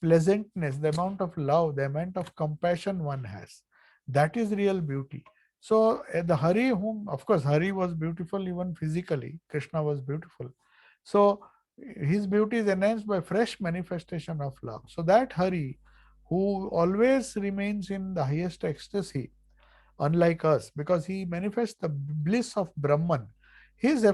S1: pleasantness, the amount of love, the amount of compassion one has. That is real beauty. So the Hari, whom of course Hari was beautiful even physically, Krishna was beautiful. So his beauty is enhanced by fresh manifestation of love. So that Hari, who always remains in the highest ecstasy, unlike us, because he manifests the bliss of Brahman. His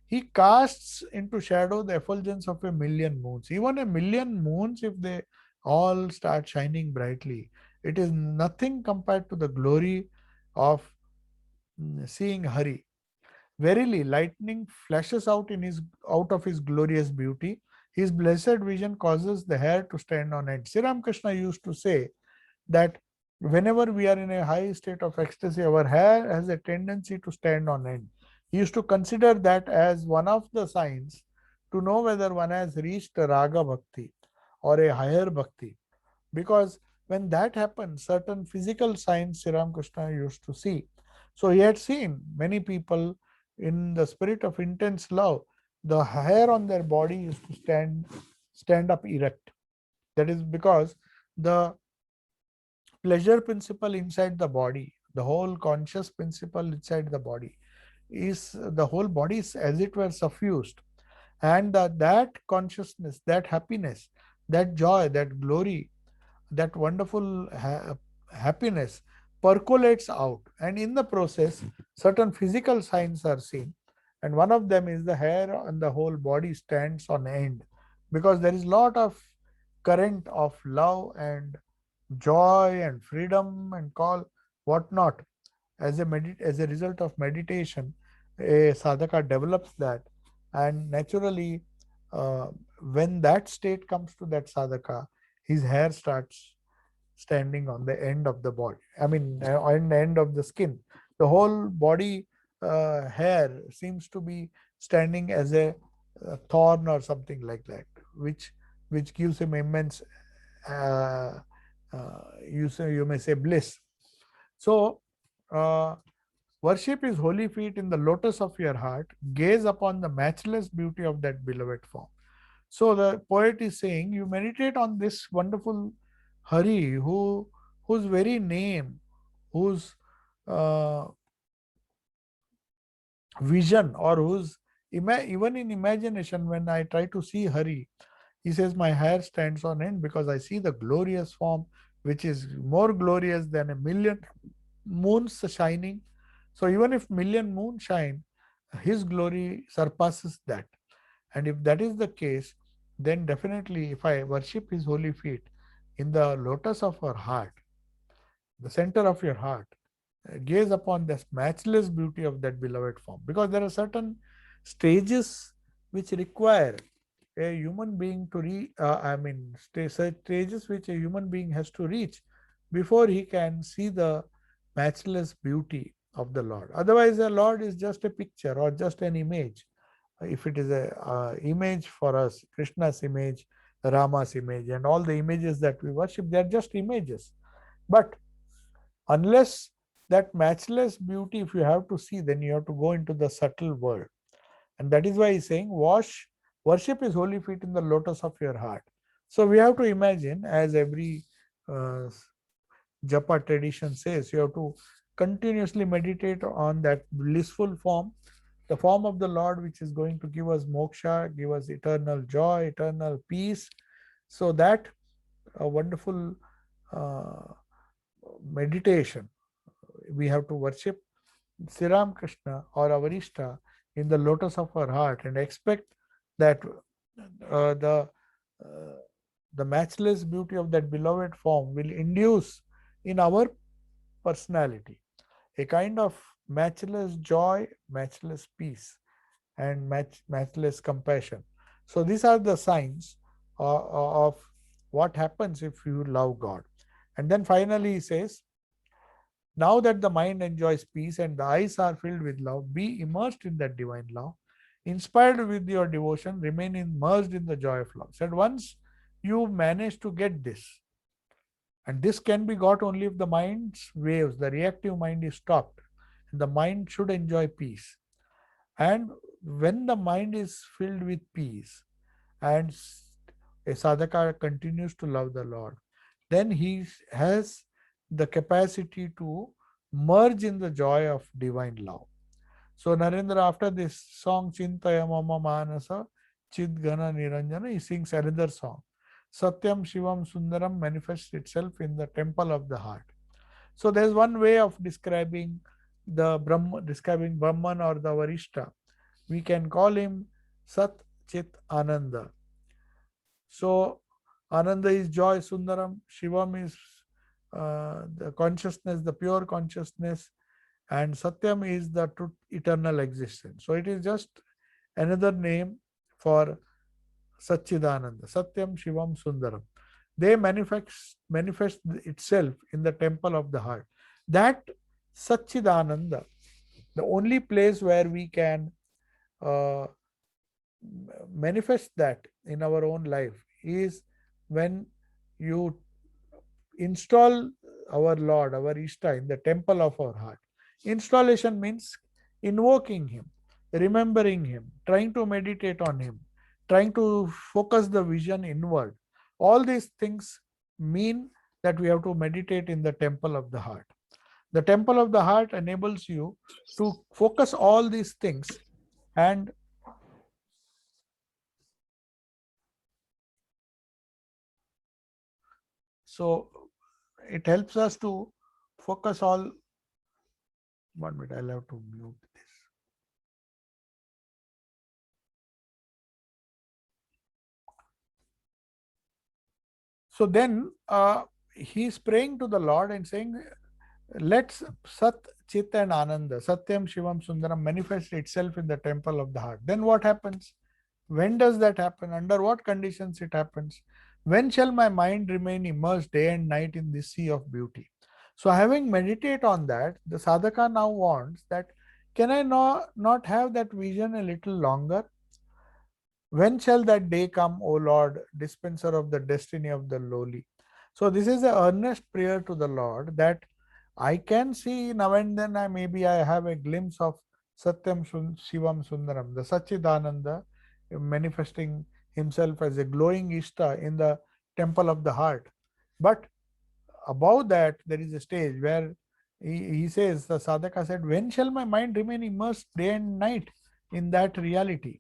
S1: he casts into shadow the effulgence of a million moons. Even a million moons, if they all start shining brightly, it is nothing compared to the glory of seeing Hari. Verily, lightning flashes out of his glorious beauty. His blessed vision causes the hair to stand on end. Sri Ramakrishna used to say that whenever we are in a high state of ecstasy, our hair has a tendency to stand on end. He used to consider that as one of the signs to know whether one has reached a raga bhakti or a higher bhakti. Because when that happens, certain physical signs Sri Ramakrishna used to see. So he had seen many people in the spirit of intense love, the hair on their body used to stand up erect. That is because the pleasure principle inside the body, the whole conscious principle inside the body, is the whole body is as it were suffused, and that consciousness, that happiness, that joy, that glory, that wonderful happiness percolates out, and in the process certain physical signs are seen, and one of them is the hair on the whole body stands on end, because there is lot of current of love and joy and freedom and call whatnot. As a result of meditation, a sadhaka develops that, and naturally, uh, when that state comes to that sadhaka, his hair starts standing on the end of the body. I mean, on the end of the skin. The whole body hair seems to be standing as a thorn or something like that, which gives him immense, uh, you may say, bliss. So, uh, worship his holy feet in the lotus of your heart. Gaze upon the matchless beauty of that beloved form. So the poet is saying, you meditate on this wonderful Hari, whose very name, whose uh, vision, or whose even in imagination, when I try to see Hari, he says, my hair stands on end because I see the glorious form, which is more glorious than a million moons shining. So even if million moons shine, his glory surpasses that. And if that is the case, then definitely if I worship his holy feet in the lotus of our heart, the center of your heart, gaze upon this matchless beauty of that beloved form. Because there are certain stages which require a human being to stages which a human being has to reach before he can see the matchless beauty of the Lord. Otherwise, the Lord is just a picture or just an image. If it is a image for us, Krishna's image, Rama's image, and all the images that we worship, they are just images. But unless that matchless beauty, if you have to see, then you have to go into the subtle world. And that is why he's saying, worship his holy feet in the lotus of your heart. So we have to imagine, as every uh, japa tradition says, you have to continuously meditate on that blissful form, the form of the Lord, which is going to give us moksha, give us eternal joy, eternal peace. So that a wonderful uh, meditation, we have to worship Sri Ram Krishna or our Ishta in the lotus of our heart and expect that uh, the uh, the matchless beauty of that beloved form will induce in our personality a kind of matchless joy, matchless peace, and matchless compassion. So these are the signs of what happens if you love God. And then finally he says, now that the mind enjoys peace and the eyes are filled with love, be immersed in that divine love. Inspired with your devotion, remain immersed in the joy of love. Said once you manage to get this, and this can be got only if the mind's waves, the reactive mind is stopped. And the mind should enjoy peace. And when the mind is filled with peace and a sadhaka continues to love the Lord, then he has the capacity to merge in the joy of divine love. So Narendra, after this song Chintaya Mama Manasa Chid Gana Niranjana, he sings another song. Satyam Shivam Sundaram manifests itself in the temple of the heart. So there's one way of describing describing Brahman or the Varishta. we can call him Sat Chit Ananda. So Ananda is joy, Sundaram. Shivam is the consciousness, the pure consciousness, and Satyam is the truth, eternal existence. So it is just another name for Satchidananda. Satyam, Shivam, Sundaram. They manifest itself in the temple of the heart. That Satchidananda, the only place where we can uh, manifest that in our own life is when you install our Lord, our Ishta in the temple of our heart. Installation means invoking Him, remembering Him, trying to meditate on Him, trying to focus the vision inward. All these things mean that we have to meditate in the temple of the heart. The temple of the heart enables you to focus all these things, and so it helps us to focus all. 1 minute, I'll have to mute this. So then he's praying to the Lord and saying, let Sat, Chit, and Ananda, Satyam, Shivam, Sundaram manifest itself in the temple of the heart. Then what happens? When does that happen? Under what conditions it happens? When shall my mind remain immersed day and night in this sea of beauty? So, having meditate on that, the sadhaka now wants that, can I not have that vision a little longer? When shall that day come, O Lord, dispenser of the destiny of the lowly? So this is an earnest prayer to the Lord that I can see now and then, I have a glimpse of Satyam Shivam Sundaram, the Satchidananda manifesting himself as a glowing Ishta in the temple of the heart. But above that, there is a stage where he says, the sadhaka said, when shall my mind remain immersed day and night in that reality?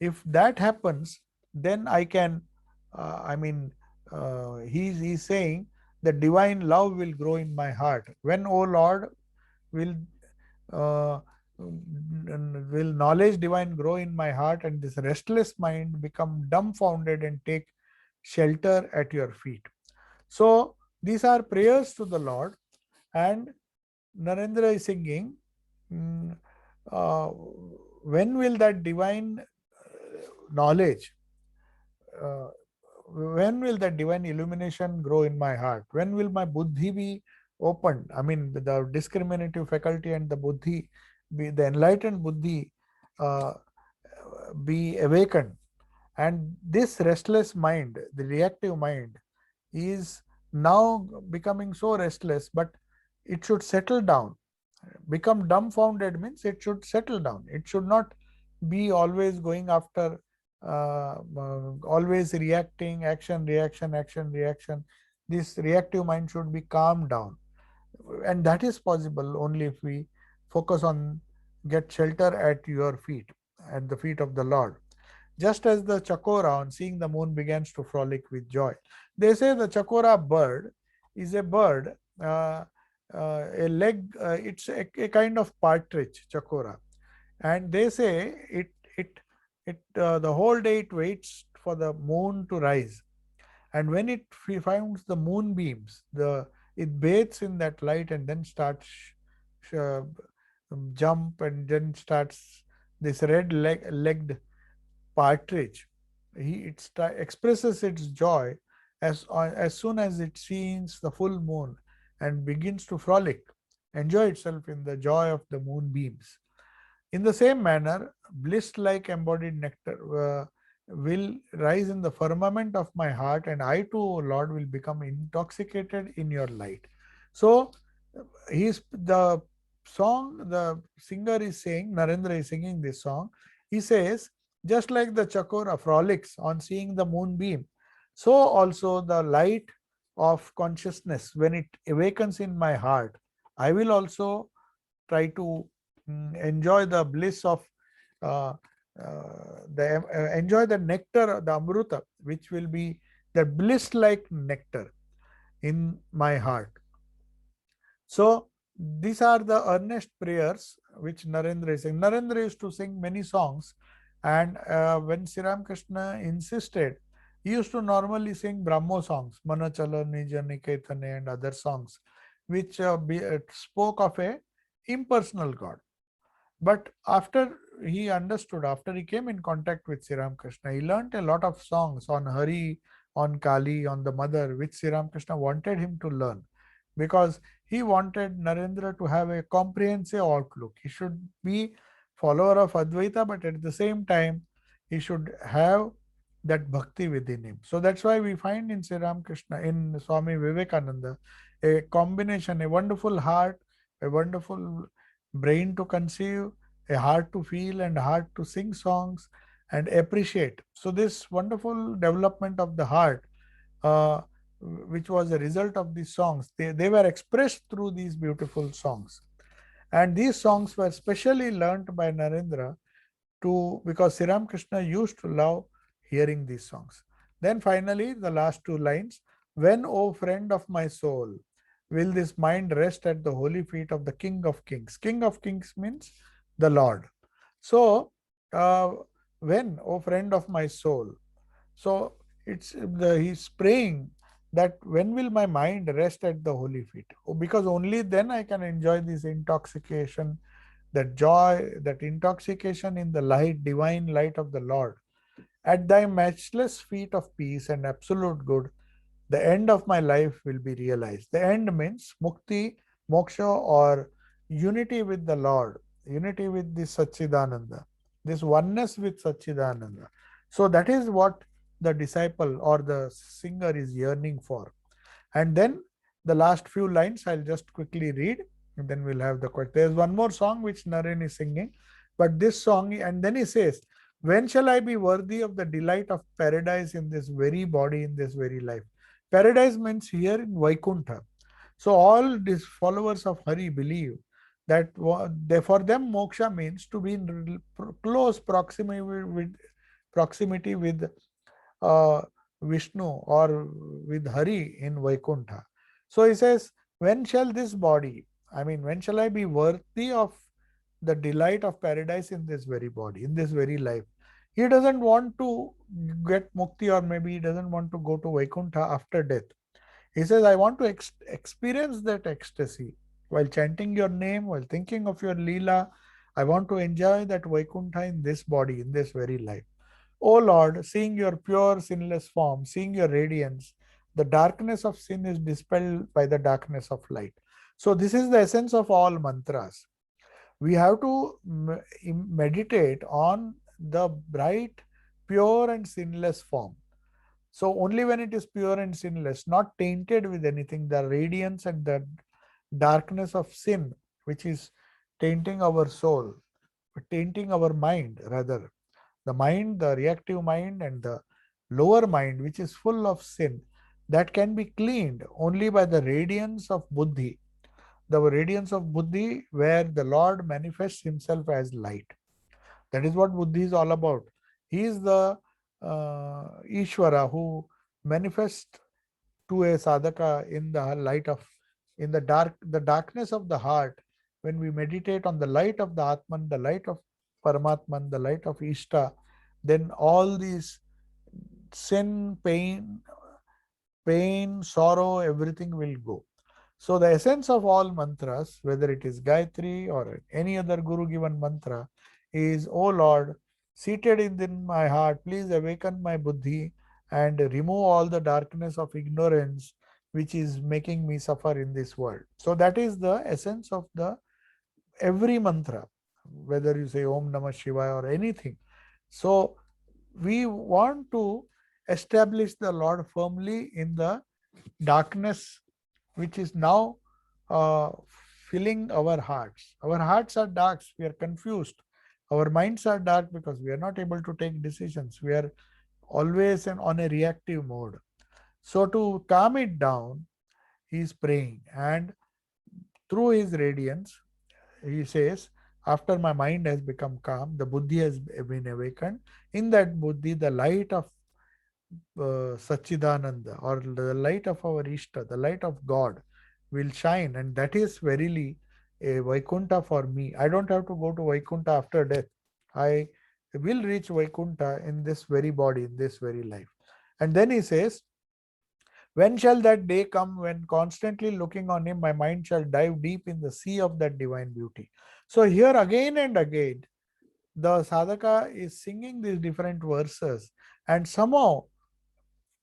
S1: If that happens, then I can, he's saying the divine love will grow in my heart. When, O Lord, will uh, will knowledge divine grow in my heart, and this restless mind become dumbfounded and take shelter at your feet. So these are prayers to the Lord, and Narendra is singing, mm, uh, when will that divine knowledge, uh, when will that divine illumination grow in my heart? When will my buddhi be opened? I mean, the discriminative faculty and the buddhi, the enlightened buddhi, uh, be awakened. And this restless mind, the reactive mind, is now becoming so restless, but it should settle down. Become dumbfounded means it should settle down. It should not be always going after, always reacting, action, reaction, action, reaction. This reactive mind should be calmed down. And that is possible only if we focus on get shelter at your feet, at the feet of the Lord. Just as the chakora, on seeing the moon, begins to frolic with joy. They say the chakora bird is a bird, it's a kind of partridge, chakora. And they say the whole day it waits for the moon to rise. And when it finds the moonbeams, it bathes in that light and then starts uh, jump, and then starts this legged partridge. Expresses its joy as soon as it sees the full moon and begins to frolic, enjoy itself in the joy of the moonbeams. In the same manner, bliss like embodied nectar will rise in the firmament of my heart, and I too, O Lord, will become intoxicated in your light. So, he's the the singer is saying, Narendra is singing this song. He says, just like the chakora frolics on seeing the moonbeam, so also the light of consciousness, when it awakens in my heart, I will also try to enjoy the bliss of uh, enjoy the nectar, the amruta, which will be the bliss like nectar in my heart. So these are the earnest prayers which Narendra is saying. Narendra used to sing many songs, and when Sri Ramakrishna insisted, he used to normally sing Brahmo songs, Manachala, Nija Niketan, and other songs, which spoke of a impersonal God. But after he understood, after he came in contact with Sri Ramakrishna, he learnt a lot of songs on Hari, on Kali, on the mother, which Sri Ramakrishna wanted him to learn, because he wanted Narendra to have a comprehensive outlook. He should be follower of Advaita, but at the same time, he should have that bhakti within him. So that's why we find in Sri Ramakrishna, in Swami Vivekananda, a combination, a wonderful heart, a wonderful brain to conceive, a heart to feel, and heart to sing songs and appreciate. So this wonderful development of the heart, uh, which was a result of these songs, they were expressed through these beautiful songs. And these songs were specially learnt by Narendra to, because Sri Ramakrishna used to love hearing these songs. Then finally, the last two lines: when, O friend of my soul, will this mind rest at the holy feet of the King of Kings? King of Kings means the Lord. So, uh, when, O friend of my soul, so he's praying that when will my mind rest at the holy feet? Because only then I can enjoy this intoxication, that joy, that intoxication in the light, divine light of the Lord. At thy matchless feet of peace and absolute good, the end of my life will be realized. The end means mukti, moksha, or unity with the Lord, unity with this Satchidananda, this oneness with Satchidananda. So that is what the disciple or the singer is yearning for. And then the last few lines I'll just quickly read, and then we'll have the question. There's one more song which Naren is singing, but this song, and then he says, when shall I be worthy of the delight of paradise in this very body, in this very life? Paradise means here in Vaikuntha. So all these followers of Hari believe that for them moksha means to be in close proximity with uh, Vishnu or with Hari in Vaikuntha. So he says, when shall this body, I mean, when shall I be worthy of the delight of paradise in this very body, in this very life? He doesn't want to get mukti, or maybe he doesn't want to go to Vaikuntha after death. He says, I want to experience that ecstasy while chanting your name, while thinking of your Leela. I want to enjoy that Vaikuntha in this body, in this very life. O Lord, seeing your pure, sinless form, seeing your radiance, the darkness of sin is dispelled by the darkness of light. So, this is the essence of all mantras. We have to meditate on the bright, pure, and sinless form. So, only when it is pure and sinless, not tainted with anything, the radiance and the darkness of sin, which is tainting our soul, tainting our mind, rather the mind, the reactive mind, and the lower mind, which is full of sin, that can be cleaned only by the radiance of buddhi, the radiance of buddhi, where the Lord manifests himself as light. That is what buddhi is all about. He is the Ishvara who manifests to a sadhaka in the light of, in the darkness of the heart. When we meditate on the light of the Atman, the light of Paramatman, the light of Ishta, then all these sin, pain, sorrow, everything will go. So the essence of all mantras, whether it is Gayatri or any other Guru given mantra, is, O Lord, seated in my heart, please awaken my buddhi and remove all the darkness of ignorance which is making me suffer in this world. So that is the essence of the every mantra, whether you say Om Namah Shivaya or anything. So we want to establish the Lord firmly in the darkness which is now uh, filling our hearts. Our hearts are dark, we are confused. Our minds are dark because we are not able to take decisions. We are always on a reactive mode. So to calm it down, he is praying, and through his radiance, he says, after my mind has become calm, the buddhi has been awakened. In that buddhi, the light of Satchidananda, or the light of our Ishta, the light of God, will shine, and that is verily a Vaikuntha for me. I don't have to go to Vaikuntha after death. I will reach Vaikuntha in this very body, in this very life. And then he says, when shall that day come when constantly looking on him, my mind shall dive deep in the sea of that divine beauty? So here again and again, the sadhaka is singing these different verses and somehow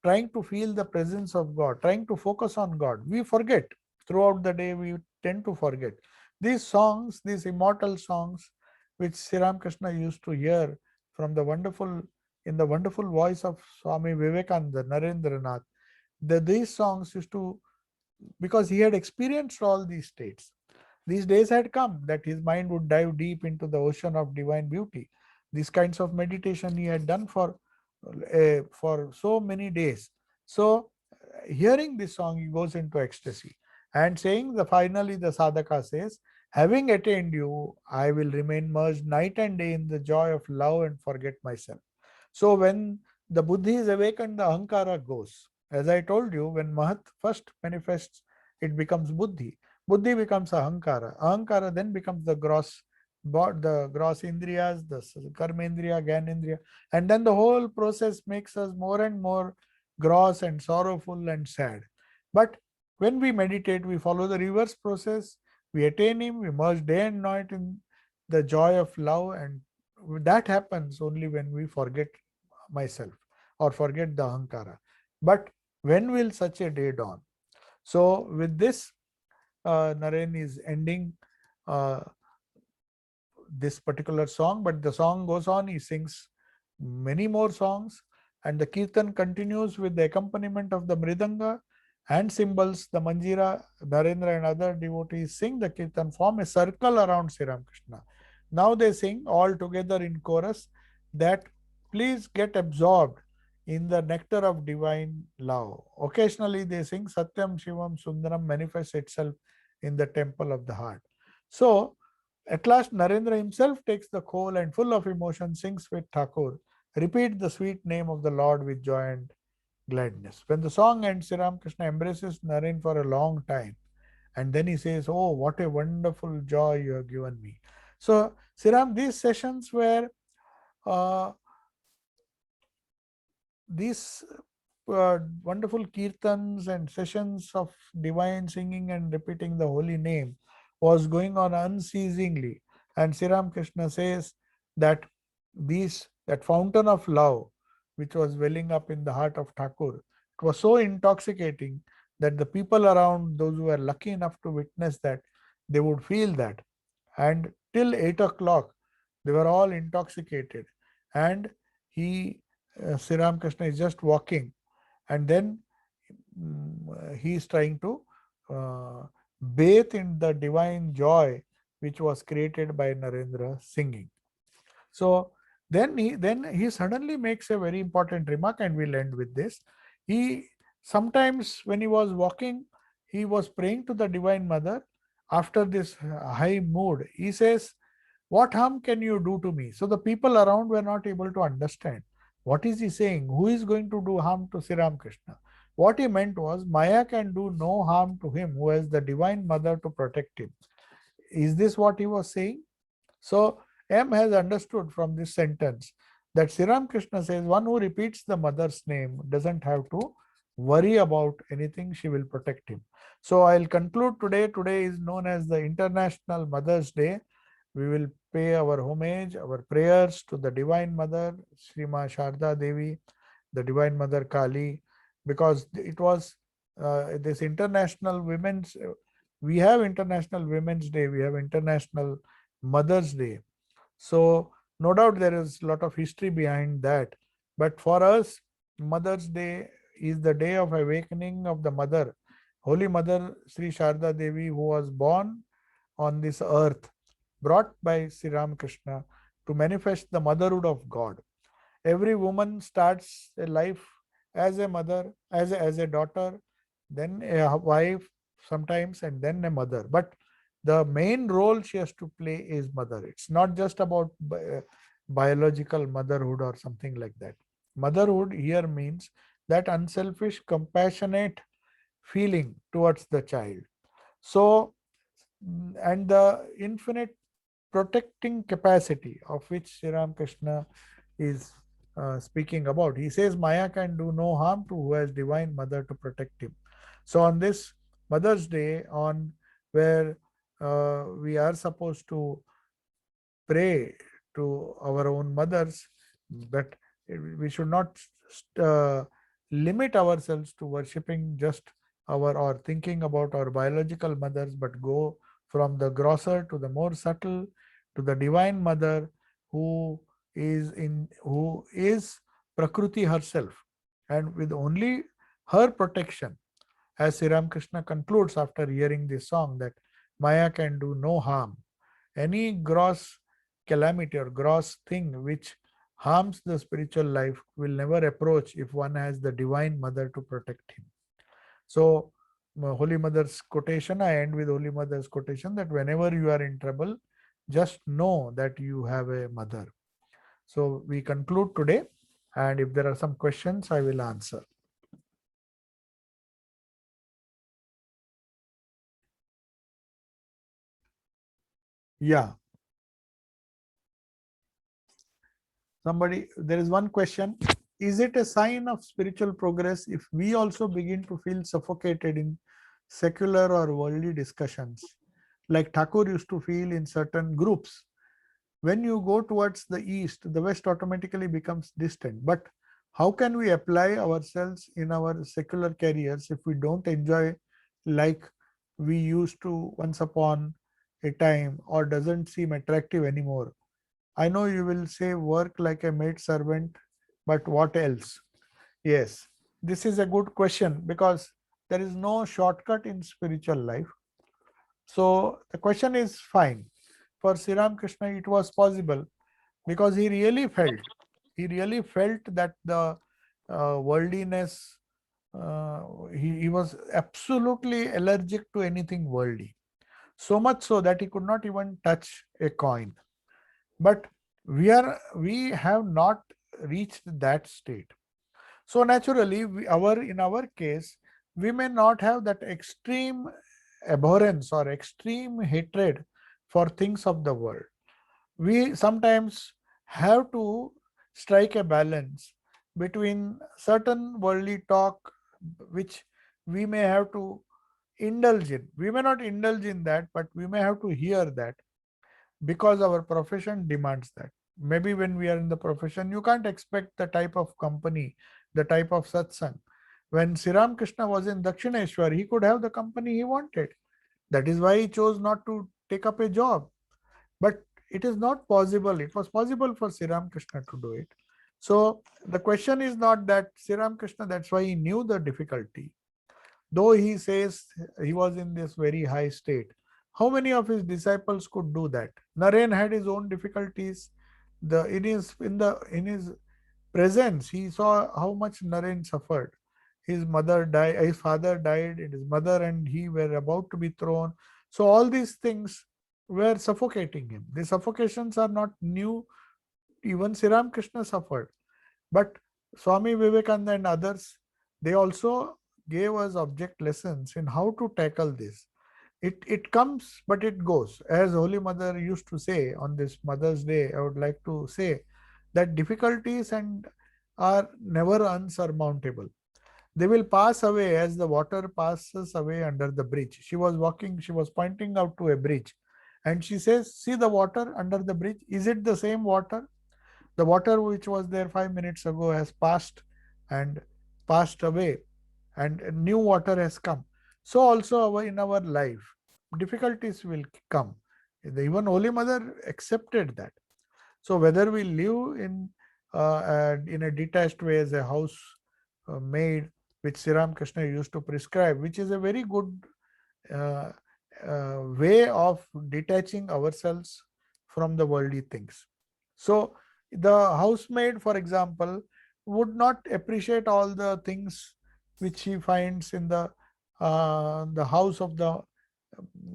S1: trying to feel the presence of God, trying to focus on God. We forget throughout the day, we tend to forget. These songs, these immortal songs, which Sri Ramakrishna used to hear from the wonderful, in the wonderful voice of Swami Vivekananda, Narendranath, these songs used to, because he had experienced all these states. These days had come that his mind would dive deep into the ocean of divine beauty. These kinds of meditation he had done for so many days. So, hearing this song, he goes into ecstasy and saying the finally the sadhaka says, having attained you, I will remain merged night and day in the joy of love and forget myself. So when the buddhi is awakened, the ahankara goes. As I told you, when Mahat first manifests, it becomes buddhi. Buddhi becomes ahankara. Ahankara then becomes the gross indriyas, the karmendriya, gyanendriya, and then the whole process makes us more and more gross and sorrowful and sad. But when we meditate, we follow the reverse process. We attain him, we merge day and night in the joy of love, and that happens only when we forget myself or forget the ahankara. But when will such a day dawn? So with this, Naren is ending uh, this particular song, but the song goes on. He sings many more songs, and the kirtan continues with the accompaniment of the mridanga and cymbals. The manjira, Narendra and other devotees sing the kirtan, form a circle around Sri Ramakrishna. Now they sing all together in chorus that please get absorbed in the nectar of divine love. Occasionally they sing Satyam Shivam Sundaram manifests itself in the temple of the heart. So at last, Narendra himself takes the coal and, full of emotion, sings with Thakur, repeat the sweet name of the Lord with joy and gladness. When the song ends, Sri Ramakrishna embraces Naren for a long time. And then he says, oh, what a wonderful joy you have given me. So, Sri Ram, these sessions were uh, these wonderful kirtans and sessions of divine singing and repeating the holy name was going on unceasingly. And Sri Krishna says that that fountain of love which was welling up in the heart of Thakur, it was so intoxicating that the people around, those who were lucky enough to witness that, they would feel that. And till 8 o'clock, they were all intoxicated. And he Sri Ramakrishna is just walking, and then he is trying to uh, bathe in the divine joy which was created by Narendra singing. So then he suddenly makes a very important remark, and we'll end with this. He sometimes when he was walking, he was praying to the Divine Mother. After this high mood, he says, what harm can you do to me? So the people around were not able to understand. What is he saying? Who is going to do harm to Sri Ramakrishna? What he meant was, Maya can do no harm to him who has the Divine Mother to protect him. Is this what he was saying? So M has understood from this sentence that Sri Ramakrishna says one who repeats the mother's name doesn't have to worry about anything, she will protect him. So I'll conclude today. Today is known as the International Mother's Day. We will pay our homage, our prayers to the Divine Mother, Sri Ma Sharda Devi, the Divine Mother Kali, because it was this International Women's, we have International Women's Day, we have International Mother's Day. So no doubt there is a lot of history behind that. But for us, Mother's Day is the day of awakening of the Mother, Holy Mother Sri Sharda Devi, who was born on this earth, brought by Sri Ramakrishna to manifest the motherhood of God. Every woman starts a life as a mother, as a daughter, then a wife sometimes, and then a mother. But the main role she has to play is mother. It's not just about biological motherhood or something like that. Motherhood here means that unselfish, compassionate feeling towards the child. So and the infinite protecting capacity of which Sri Krishna is speaking about. He says Maya can do no harm to who has divine mother to protect him. So on this Mother's Day, on where we are supposed to pray to our own mothers, but we should not uh, limit ourselves to worshipping just our or thinking about our biological mothers, but go from the grosser to the more subtle to the divine mother who is Prakruti herself, and with only her protection, as Sri Krishna concludes after hearing this song, that Maya can do no harm. Any gross calamity or gross thing which harms the spiritual life will never approach if one has the divine mother to protect him. So, Holy Mother's quotation, I end with Holy Mother's quotation that whenever you are in trouble, just know that you have a mother. So, we conclude today, and if there are some questions, I will answer. Yeah. Somebody, there is one question. Is it a sign of spiritual progress if we also begin to feel suffocated in secular or worldly discussions, like Thakur used to feel in certain groups? When you go towards the east, the west automatically becomes distant. But how can we apply ourselves in our secular careers if we don't enjoy like we used to once upon a time, or doesn't seem attractive anymore? I know you will say work like a maid servant, but what else? Yes, this is a good question because there is no shortcut in spiritual life. So the question is fine. For Sri Krishna, it was possible because he really felt that the worldliness, he was absolutely allergic to anything worldly. So much so that he could not even touch a coin. But we have not reached that state. So naturally, in our case, we may not have that extreme abhorrence or extreme hatred for things of the world. We sometimes have to strike a balance between certain worldly talk which we may have to indulge in. We may not indulge in that, but we may have to hear that because our profession demands that. Maybe when we are in the profession, you can't expect the type of company, the type of satsang. When Sri Krishna was in Dakshineshwar, he could have the company he wanted. That is why he chose not to take up a job. But it is not possible. It was possible for Sri Krishna to do it. So the question is not that Sri Krishna, that's why he knew the difficulty. Though he says he was in this very high state, how many of his disciples could do that? Naren had his own difficulties. In his presence, he saw how much Naren suffered. His mother died, his father died, and his mother and he were about to be thrown. So all these things were suffocating him. The suffocations are not new. Even Sri Krishna suffered. But Swami Vivekananda and others, they also gave us object lessons in how to tackle this. It comes, but it goes. As Holy Mother used to say on this Mother's Day, I would like to say that difficulties and are never unsurmountable. They will pass away as the water passes away under the bridge. She was walking, she was pointing out to a bridge, and she says, "See the water under the bridge. Is it the same water? The water which was there 5 minutes ago has passed and passed away, and new water has come. So also in our life, difficulties will come. Even Holy Mother accepted that. So whether we live in a detached way as a house maid, which Sri Krishna used to prescribe, which is a very good uh, way of detaching ourselves from the worldly things. So the housemaid, for example, would not appreciate all the things which he finds in the house of the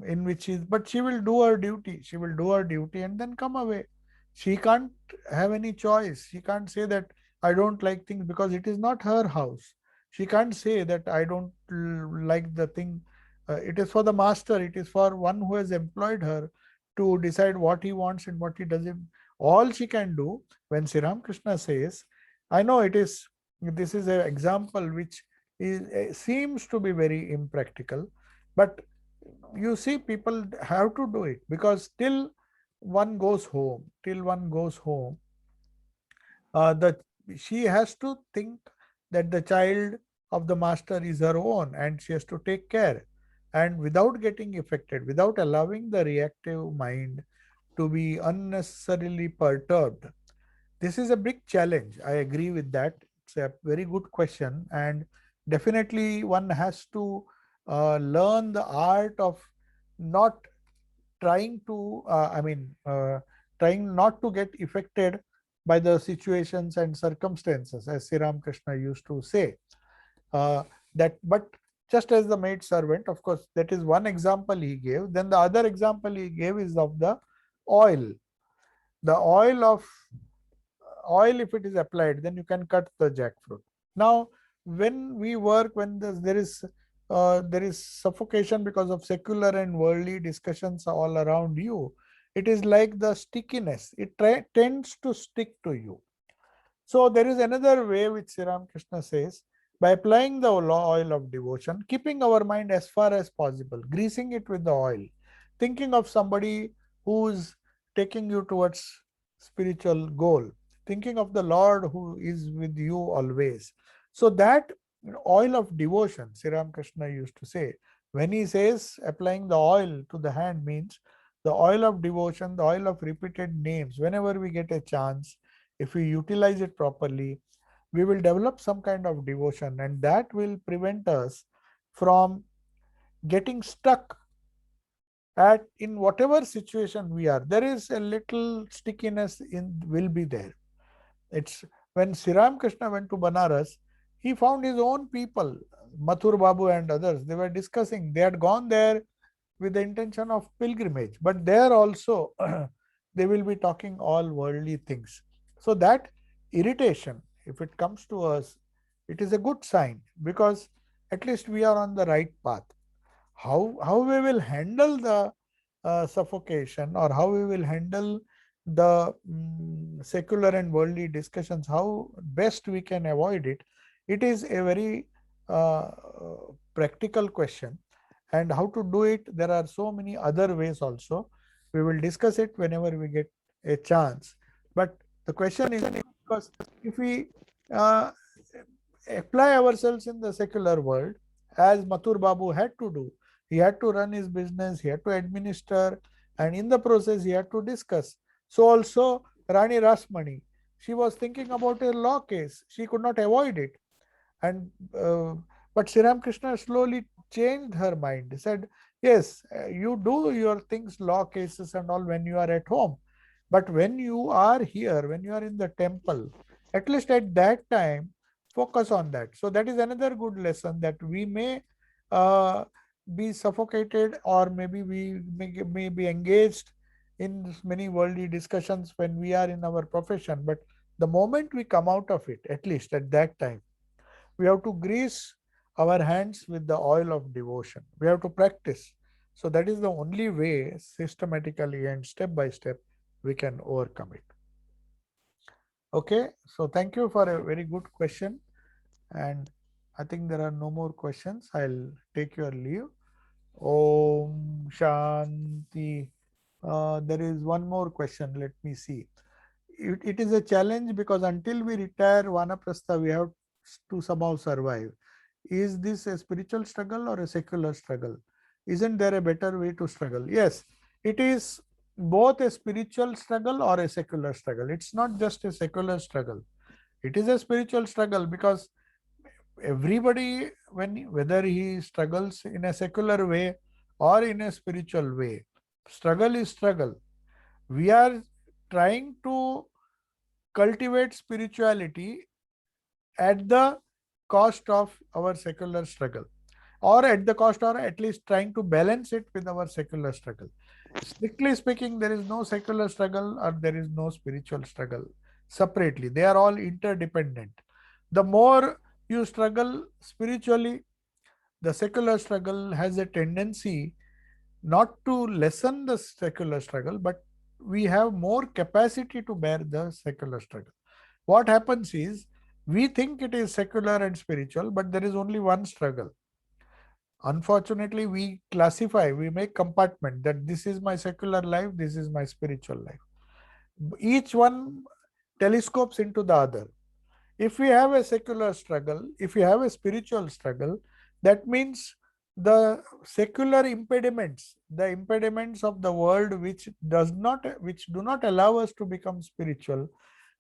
S1: in which is, but she will do her duty. She will do her duty and then come away. She can't have any choice. She can't say that I don't like things because it is not her house. She can't say that I don't like the thing. It is for the master, it is for one who has employed her to decide what he wants and what he doesn't. All she can do, when Sri Ramakrishna says, I know this is an example which seems to be very impractical, but you see, people have to do it, because till one goes home, the she has to think that the child of the master is her own, and she has to take care, and without getting affected, without allowing the reactive mind to be unnecessarily perturbed. This is a big challenge. I agree with that. It's a very good question, and definitely one has to learn the art of not trying to, trying not to get affected by the situations and circumstances, as Sri Ramakrishna used to say. But just as the maid servant, of course, that is one example he gave. Then the other example he gave is of the oil. The oil, if it is applied, then you can cut the jackfruit. Now, when we work, when there is suffocation because of secular and worldly discussions all around you, it is like the stickiness. It tends to stick to you. So there is another way which Sri Ramakrishna says, by applying the oil of devotion, keeping our mind as far as possible, greasing it with the oil, thinking of somebody who's taking you towards spiritual goal, thinking of the Lord who is with you always. So that oil of devotion, Sri Ramakrishna used to say, when he says applying the oil to the hand, means the oil of devotion, the oil of repeated names, whenever we get a chance, if we utilize it properly, we will develop some kind of devotion, and that will prevent us from getting stuck at in whatever situation we are. There is a little stickiness in will be there. It's when Sri Ramakrishna went to Banaras, he found his own people, Mathur Babu and others. They were discussing. They had gone there with the intention of pilgrimage, but there also they will be talking all worldly things. So that irritation, if it comes to us, it is a good sign, because at least we are on the right path. How we will handle the suffocation, or how we will handle the secular and worldly discussions, how best we can avoid it, it is a very practical question. And how to do it, there are so many other ways also. We will discuss it whenever we get a chance. But the question is, because if we uh, apply ourselves in the secular world, as Mathur Babu had to do, he had to run his business, he had to administer, and in the process, he had to discuss. So also, Rani Rasmani, she was thinking about a law case. She could not avoid it. And but Sri Ramakrishna slowly changed her mind. He said, yes, you do your things, law cases and all, when you are at home. But when you are here, when you are in the temple, at least at that time, focus on that. So that is another good lesson, that we may uh, be suffocated, or maybe we may be engaged in many worldly discussions when we are in our profession. But the moment we come out of it, at least at that time, we have to grease our hands with the oil of devotion. We have to practice. So that is the only way, systematically and step by step, we can overcome it. Okay, so thank you for a very good question. And I think there are no more questions. I'll take your leave. Om Shanti. There is one more question. Let me see. It is a challenge, because until we retire Vanaprastha, we have to somehow survive. Is this a spiritual struggle or a secular struggle? Isn't there a better way to struggle? Yes, it is both a spiritual struggle or a secular struggle. It's not just a secular struggle. It is a spiritual struggle, because everybody, whether he struggles in a secular way or in a spiritual way, struggle is struggle. We are trying to cultivate spirituality at the cost of our secular struggle, or at the cost, or at least trying to balance it with our secular struggle. Strictly speaking, there is no secular struggle or there is no spiritual struggle separately. They are all interdependent. The more you struggle spiritually, the secular struggle has a tendency not to lessen the secular struggle, but we have more capacity to bear the secular struggle. What happens is, we think it is secular and spiritual, but there is only one struggle. Unfortunately, we classify, we make compartment that this is my secular life, this is my spiritual life. Each one telescopes into the other. If we have a secular struggle, if we have a spiritual struggle, that means the secular impediments, the impediments of the world which do not allow us to become spiritual,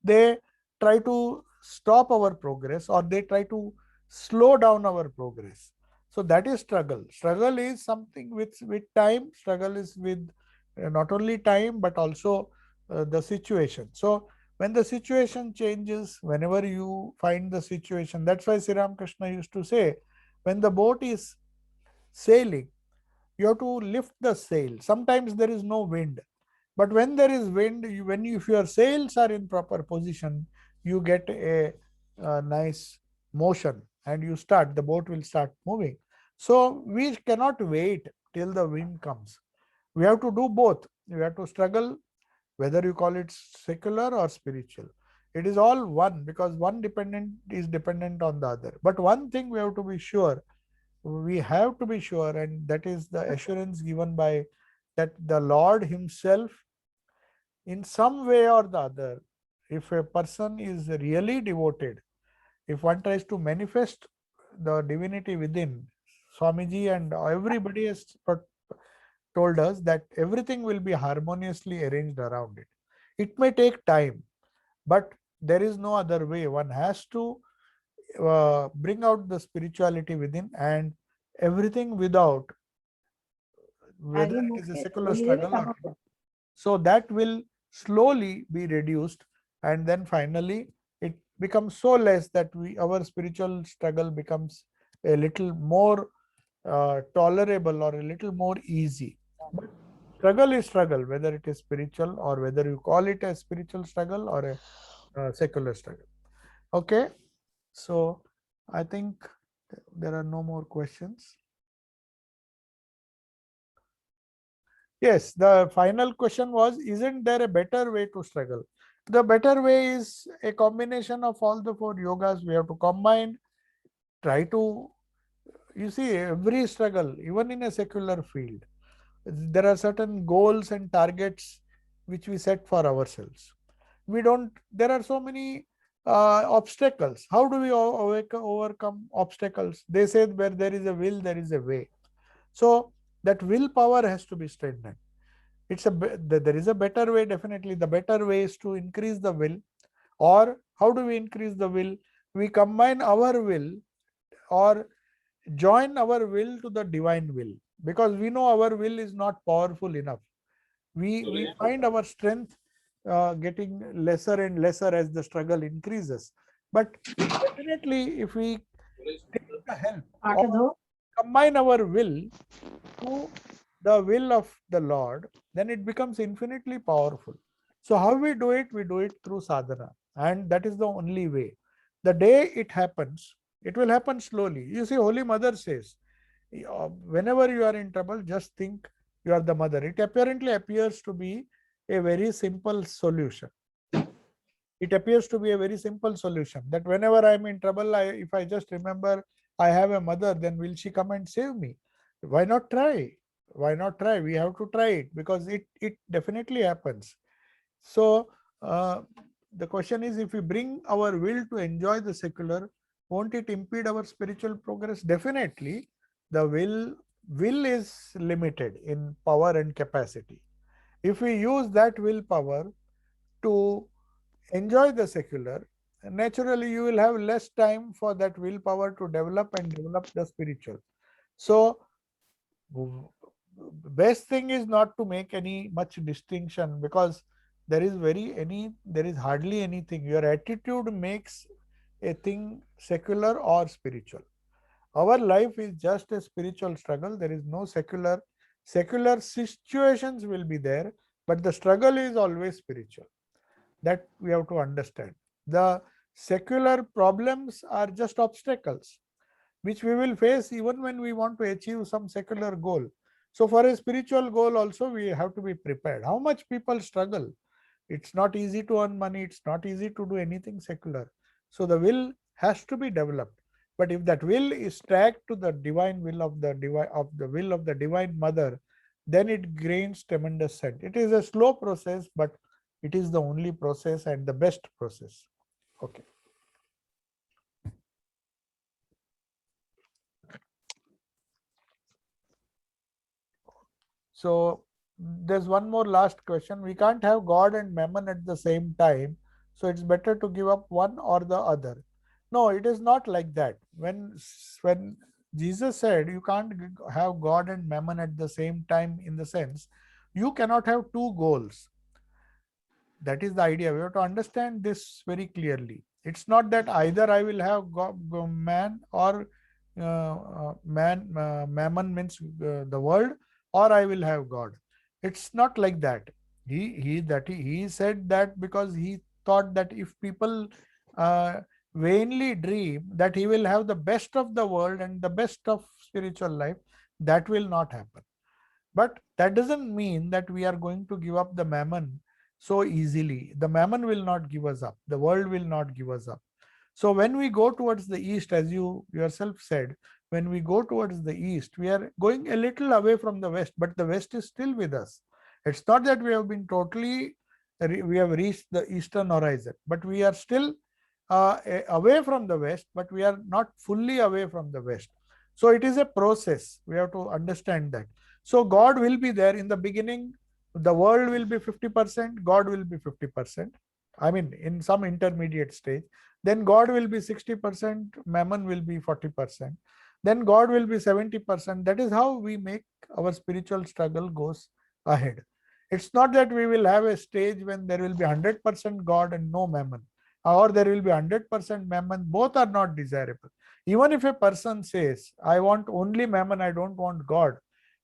S1: they try to stop our progress, or they try to slow down our progress. So that is struggle. Struggle is something with time. Struggle is with not only time but also the situation. So when the situation changes, whenever you find the situation, that's why Sri Ramakrishna used to say, when the boat is sailing, you have to lift the sail. Sometimes there is no wind, but when there is wind, if your sails are in proper position, you get a nice motion, and the boat will start moving. So we cannot wait till the wind comes. We have to do both. We have to struggle, whether you call it secular or spiritual. It is all one, because one dependent is dependent on the other. But one thing we have to be sure, and that is the assurance given by that the Lord Himself, in some way or the other, if a person is really devoted, if one tries to manifest the divinity within, Swamiji and everybody has told us that everything will be harmoniously arranged around it. It may take time, but there is no other way. One has to bring out the spirituality within, and everything without, whether it is a secular struggle or not. So that will slowly be reduced, and then finally it becomes so less that our spiritual struggle becomes a little more tolerable, or a little more easy. But struggle is struggle, whether it is spiritual, or whether you call it a spiritual struggle or a secular struggle. Okay, so I think there are no more questions. Yes, the final question was, isn't there a better way to struggle? The better way is a combination of all the four yogas. We have to combine, try to, you see, every struggle, even in a secular field, there are certain goals and targets which we set for ourselves. There are so many obstacles. How do we overcome obstacles? They said, where there is a will, there is a way. So that willpower has to be strengthened. There is a better way. Definitely the better way is to increase the will. Or how do we increase the will? We combine our will, or join our will to the divine will, because we know our will is not powerful enough. We find our strength getting lesser and lesser as the struggle increases. But definitely, if we take the help or combine our will to the will of the Lord, then it becomes infinitely powerful. So how we do it? We do it through sadhana, and that is the only way. The day it happens, it will happen slowly. You see, Holy Mother says, whenever you are in trouble, just think you are the mother. It apparently appears to be a very simple solution. It appears to be a very simple solution, that whenever I am in trouble, if I just remember I have a mother, then will she come and save me? Why not try? Why not try? We have to try it, because it definitely happens. So the question is, if we bring our will to enjoy the secular, won't it impede our spiritual progress? Definitely. The will is limited in power and capacity. If we use that willpower to enjoy the secular, naturally you will have less time for that willpower to develop the spiritual. So best thing is not to make any much distinction, because there is hardly anything. Your attitude makes a thing secular or spiritual. Our life is just a spiritual struggle. There is no secular situations will be there, but the struggle is always spiritual. That we have to understand. The secular problems are just obstacles. which we will face even when we want to achieve some secular goal. So for a spiritual goal also, we have to be prepared. How much people struggle? It's not easy to earn money. It's not easy to do anything secular. So the will has to be developed. But if that will is tracked to the divine will of the will of the divine mother, then it gains tremendous sense. It is a slow process, but it is the only process and the best process. Okay. So there's one more last question. We can't have God and Mammon at the same time. So it's better to give up one or the other. No, it is not like that. When Jesus said you can't have God and Mammon at the same time, in the sense you cannot have two goals. That is the idea. We have to understand this very clearly. It's not that either I will have man or mammon means the world, or I will have God. It's not like that. He said that because he thought that if people uh, vainly dream that he will have the best of the world and the best of spiritual life, that will not happen. But that doesn't mean that we are going to give up the mammon so easily. The mammon will not give us up. The world will not give us up. So when we go towards the east, as you yourself said, when we go towards the east, we are going a little away from the west, but the west is still with us. It's not that we have been totally, we have reached the eastern horizon, but we are still away from the west, but we are not fully away from the west. So it is a process. We have to understand that. So God will be there in the beginning. The world will be 50%, God will be 50%. I mean, in some intermediate stage. Then God will be 60%, Mammon will be 40%. Then God will be 70%. That is how we make our spiritual struggle goes ahead. It's not that we will have a stage when there will be 100% God and no Mammon, or there will be 100% Mammon. Both are not desirable. Even if a person says, I want only Mammon, I don't want God,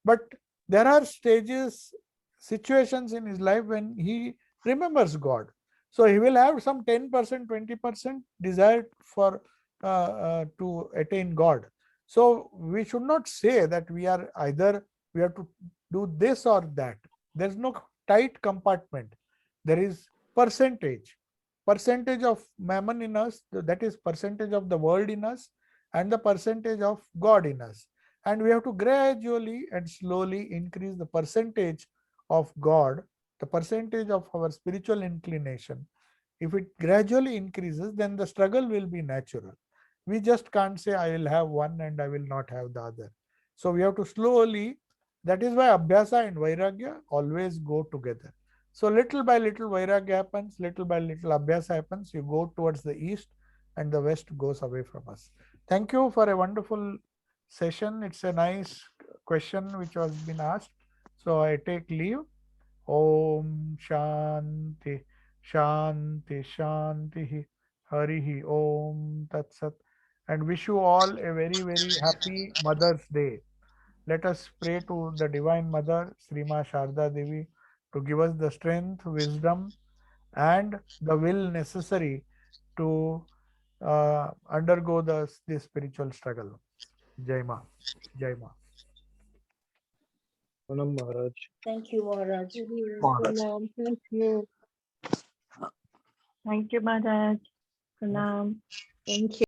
S1: but there are stages, situations in his life when he remembers God. So he will have some 10%, 20% desire for to attain God. So we should not say that we are either we have to do this or that. There is no tight compartment. There is percentage of mammon in us, that is percentage of the world in us, and the percentage of God in us. And we have to gradually and slowly increase the percentage of God, the percentage of our spiritual inclination. If it gradually increases, then the struggle will be natural. We just can't say I will have one and I will not have the other. So we have to slowly, that is why Abhyasa and Vairagya always go together. So little by little Vairagya happens, little by little Abhyasa happens. You go towards the east and the west goes away from us. Thank you for a wonderful session. It's a nice question which was been asked. So I take leave. Om Shanti Shanti Shanti Harihi Om Tat Sat, and wish you all a very happy Mother's Day. Let us pray to the Divine Mother, Srima Sharda Devi, to give us the strength, wisdom, and the will necessary to undergo this spiritual struggle. Jai Ma. Jai Ma.
S2: Pranam Maharaj.
S3: Thank you, Maharaj.
S2: Maharaj.
S3: Thank you.
S4: Thank you, Maharaj. Pranam.
S3: Thank you.